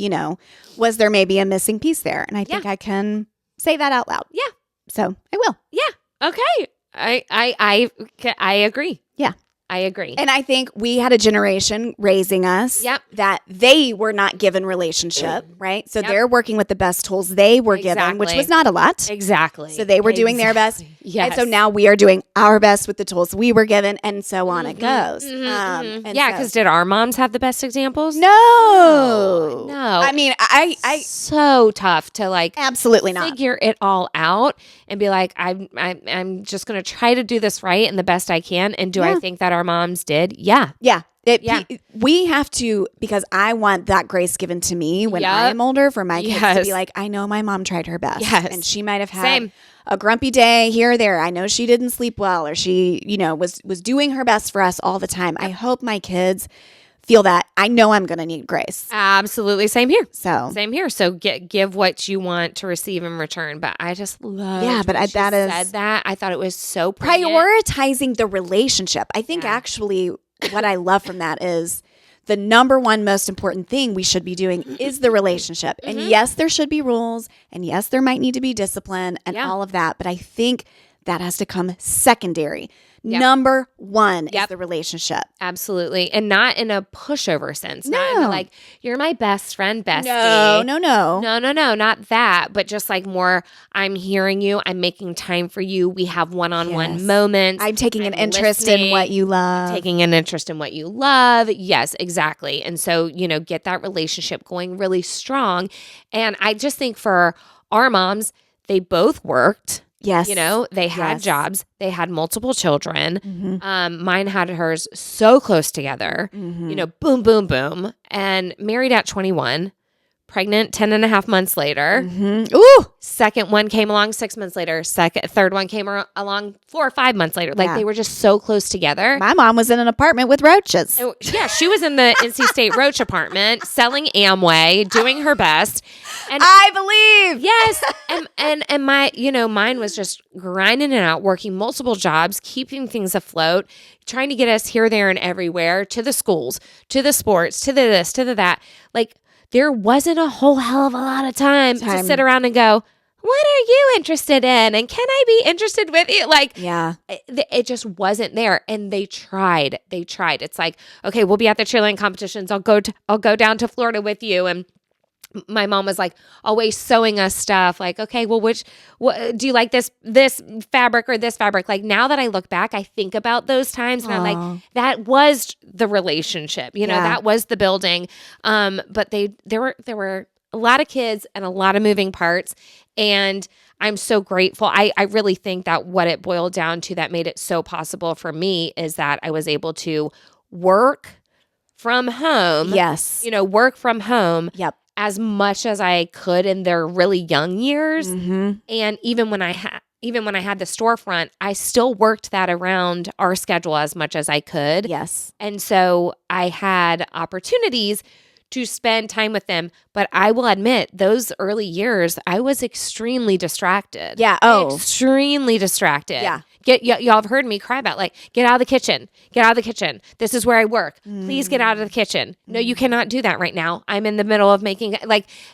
was there maybe a missing piece there? And I think I can say that out loud. Yeah. So I will. Yeah. Okay. I agree. Yeah. I agree. And I think we had a generation raising us that they were not given relationship, right? So they're working with the best tools they were given, which was not a lot. Exactly. So they were doing their best. Yes. And so now we are doing our best with the tools we were given, and so on it goes. Because did our moms have the best examples? No. No. I mean, I so tough to absolutely not figure it all out and be like, I'm just going to try to do this right and the best I can. And do I think that our moms did? Yeah. Yeah. We have to, because I want that grace given to me when I'm older for my kids to be like, I know my mom tried her best. Yes. And she might have had a grumpy day here or there. I know she didn't sleep well, or she, was doing her best for us all the time. I hope my kids feel that. I know I'm going to need grace. Absolutely. Same here. Same here. So give what you want to receive in return. But I just love said that. I thought it was so poignant. Prioritizing the relationship. I think actually what I love from that is the number one most important thing we should be doing is the relationship. And yes, there should be rules, and yes, there might need to be discipline and all of that. But I think that has to come secondary. Number one is the relationship. Absolutely. And not in a pushover sense. No. Not in the you're my best friend, bestie. No. Not that. But just more, I'm hearing you. I'm making time for you. We have one-on-one moments. I'm taking an interest in what you love. Taking an interest in what you love. Yes, exactly. And so, get that relationship going really strong. And I just think for our moms, they both worked. Yes. They had jobs. They had multiple children. Mine had hers so close together, boom, boom, boom. And married at 21, pregnant 10 and a half months later. Ooh. Second one came along 6 months later. Third one came along 4 or 5 months later. They were just so close together. My mom was in an apartment with roaches. Yeah, she was in the NC State Roach apartment selling Amway, doing her best. And I believe. Yes. And my, mine was just grinding it out, working multiple jobs, keeping things afloat, trying to get us here, there, and everywhere, to the schools, to the sports, to the this, to the that. There wasn't a whole hell of a lot of time to sit around and go, what are you interested in? And can I be interested with you? It just wasn't there. And they tried. It's okay, we'll be at the cheerleading competitions. I'll go down to Florida with you. And my mom was always sewing us stuff. Okay, well, what do you like, this fabric or this fabric? Now that I look back, I think about those times and I'm that was the relationship, that was the building. But there were a lot of kids and a lot of moving parts, and I'm so grateful. I really think that what it boiled down to that made it so possible for me is that I was able to work from home. Yes. Work from home. Yep. As much as I could in their really young years. And even when I had the storefront, I still worked that around our schedule as much as I could. Yes. And so I had opportunities to spend time with them. But I will admit, those early years, I was extremely distracted. Yeah. Oh. Extremely distracted. Yeah. Y'all have heard me cry about get out of the kitchen. Get out of the kitchen. This is where I work. Please get out of the kitchen. No, you cannot do that right now. I'm in the middle of making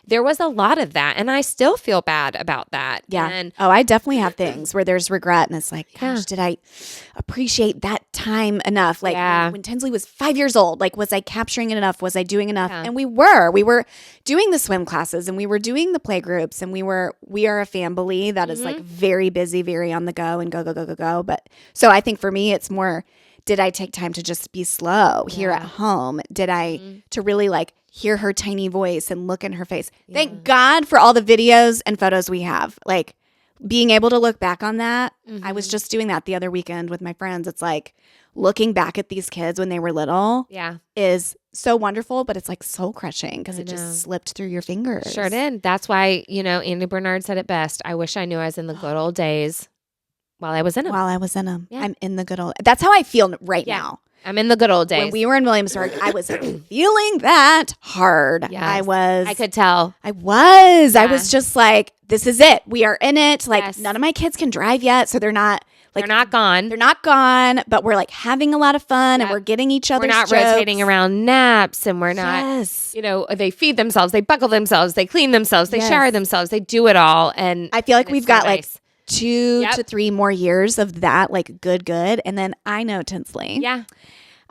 there was a lot of that, and I still feel bad about that. Yeah. And I definitely have things where there's regret, and it's gosh, did I appreciate that time enough? When Tinsley was 5 years old, was I capturing it enough? Was I doing enough? Yeah. And we were doing the swim classes, and we were doing the play groups, and we are a family that is very busy, very on the go, and go. But so I think for me, it's more, did I take time to just be slow here at home? Did I to really hear her tiny voice and look in her face? Thank God for all the videos and photos we have. Being able to look back on that. I was just doing that the other weekend with my friends. It's looking back at these kids when they were little is so wonderful, but it's soul crushing because it just slipped through your fingers. Sure did. That's why, Andy Bernard said it best. I wish I knew I was in the good old days. While I was in them. Yeah. I'm in the good old. That's how I feel right now. I'm in the good old days. When we were in Williamsburg, I was feeling that hard. Yes. I could tell. I was just like, this is it. We are in it. Like none of my kids can drive yet, so they're not. Like, they're not gone. They're not gone, but we're like having a lot of fun and we're getting each other's jokes. We're not rotating around naps and we're not, they feed themselves, they buckle themselves, they clean themselves, they shower themselves, they do it all. And I feel like we've got like 2 to 3 more years of that, like good. And then I know Tinsley. Yeah.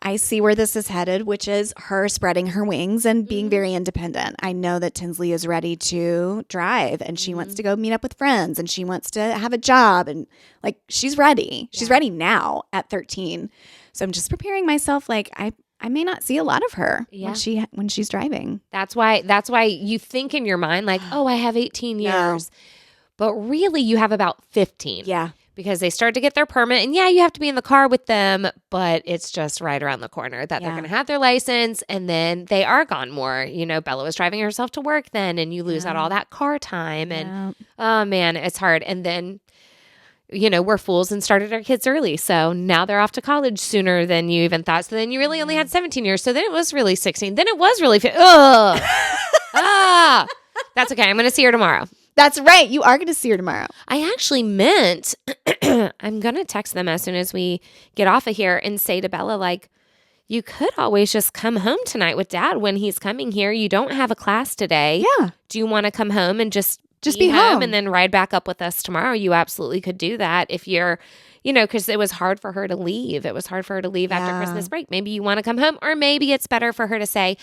I see where this is headed, which is her spreading her wings and being very independent. I know that Tinsley is ready to drive and she wants to go meet up with friends and she wants to have a job and like she's ready. She's ready now at 13. So I'm just preparing myself like I may not see a lot of her when she's driving. That's why you think in your mind like, oh, I have 18 years. No. But really you have about 15. Yeah. Because they start to get their permit and you have to be in the car with them, but it's just right around the corner that they're going to have their license and then they are gone more. Bella was driving herself to work then and you lose out all that car time and oh man, it's hard. And then, we're fools and started our kids early. So now they're off to college sooner than you even thought. So then you really only had 17 years. So then it was really 16. Then it was really, that's okay. I'm going to see her tomorrow. That's right. You are going to see her tomorrow. I actually meant I'm going to text them as soon as we get off of here and say to Bella, like, you could always just come home tonight with Dad when he's coming here. You don't have a class today. Yeah. Do you want to come home and just be home and then ride back up with us tomorrow? You absolutely could do that if you're, because it was hard for her to leave. It was hard for her to leave after Christmas break. Maybe you want to come home, or maybe it's better for her to say,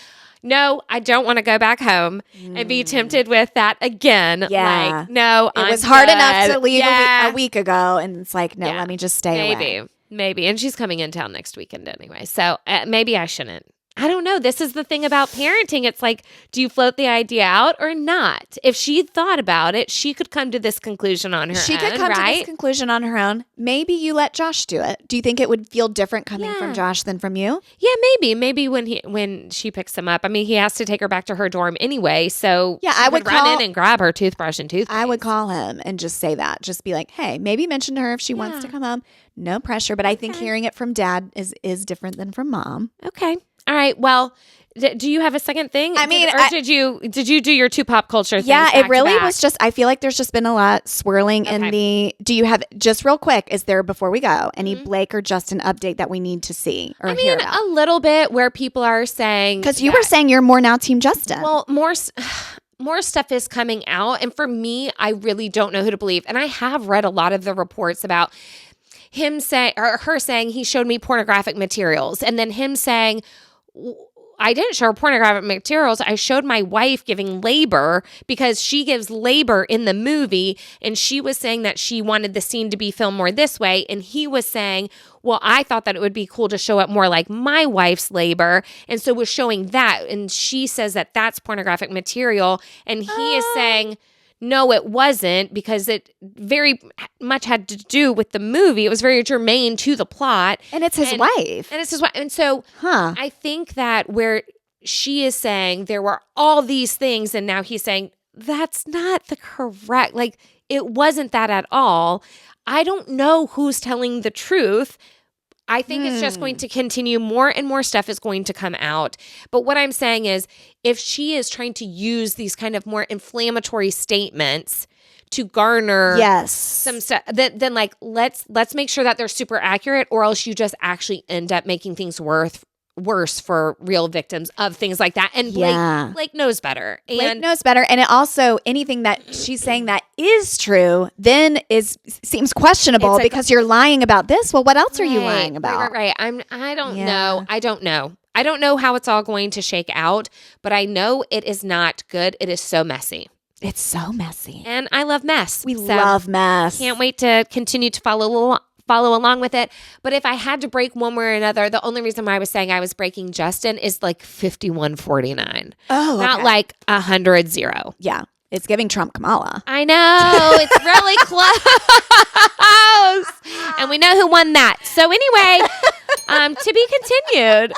no, I don't want to go back home and be tempted with that again. Yeah. Like, no, it was hard enough to leave a week ago. And it's like, no, let me just stay away. Maybe. And she's coming in town next weekend anyway. So maybe I shouldn't. I don't know. This is the thing about parenting. It's like, do you float the idea out or not? If she thought about it, she could come to this conclusion on her own. She could come to this conclusion on her own. Maybe you let Josh do it. Do you think it would feel different coming from Josh than from you? Yeah, maybe. Maybe when she picks him up. I mean, he has to take her back to her dorm anyway. So I would run in and grab her toothbrush and toothpaste. I would call him and just say that. Just be like, hey, maybe mention to her if she wants to come home. No pressure. But I think hearing it from Dad is different than from Mom. Okay. All right. Well, do you have a second thing? I mean, did you do your 2 pop culture things? Yeah, it really was just, I feel like there's just been a lot swirling in do you have, just real quick, is there, before we go, any Blake or Justin update that we need to see or hear about? A little bit where people are saying. Because you were saying you're more now Team Justin. Well, more stuff is coming out. And for me, I really don't know who to believe. And I have read a lot of the reports about him saying, or her saying, he showed me pornographic materials. And then him saying, I didn't show her pornographic materials. I showed my wife giving labor because she gives labor in the movie. And she was saying that she wanted the scene to be filmed more this way. And he was saying, well, I thought that it would be cool to show it more like my wife's labor. And so was showing that. And she says that that's pornographic material. And he is saying, no, it wasn't, because it very much had to do with the movie. It was very germane to the plot. And it's his wife. And it's his wife. And so I think that where she is saying there were all these things, and now he's saying that's not the correct, like it wasn't that at all. I don't know who's telling the truth. I think it's just going to continue. More and more stuff is going to come out. But what I'm saying is, if she is trying to use these kind of more inflammatory statements to garner some stuff, then like let's make sure that they're super accurate, or else you just actually end up making things worse for real victims of things like that. And Blake knows better. And Blake knows better. And it also, anything that she's saying that is true then seems questionable, because you're lying about this. Well, what else are you lying about? Right. I don't know. I don't know. I don't know how it's all going to shake out, but I know it is not good. It is so messy. It's so messy. And I love mess. We love mess. Can't wait to continue to follow along with it. But if I had to break one way or another, the only reason why I was saying I was breaking Justin is like 51-49. Oh, okay. Not like 100-0. Yeah. It's giving Trump Kamala. I know. It's really close. And we know who won that. So anyway, to be continued.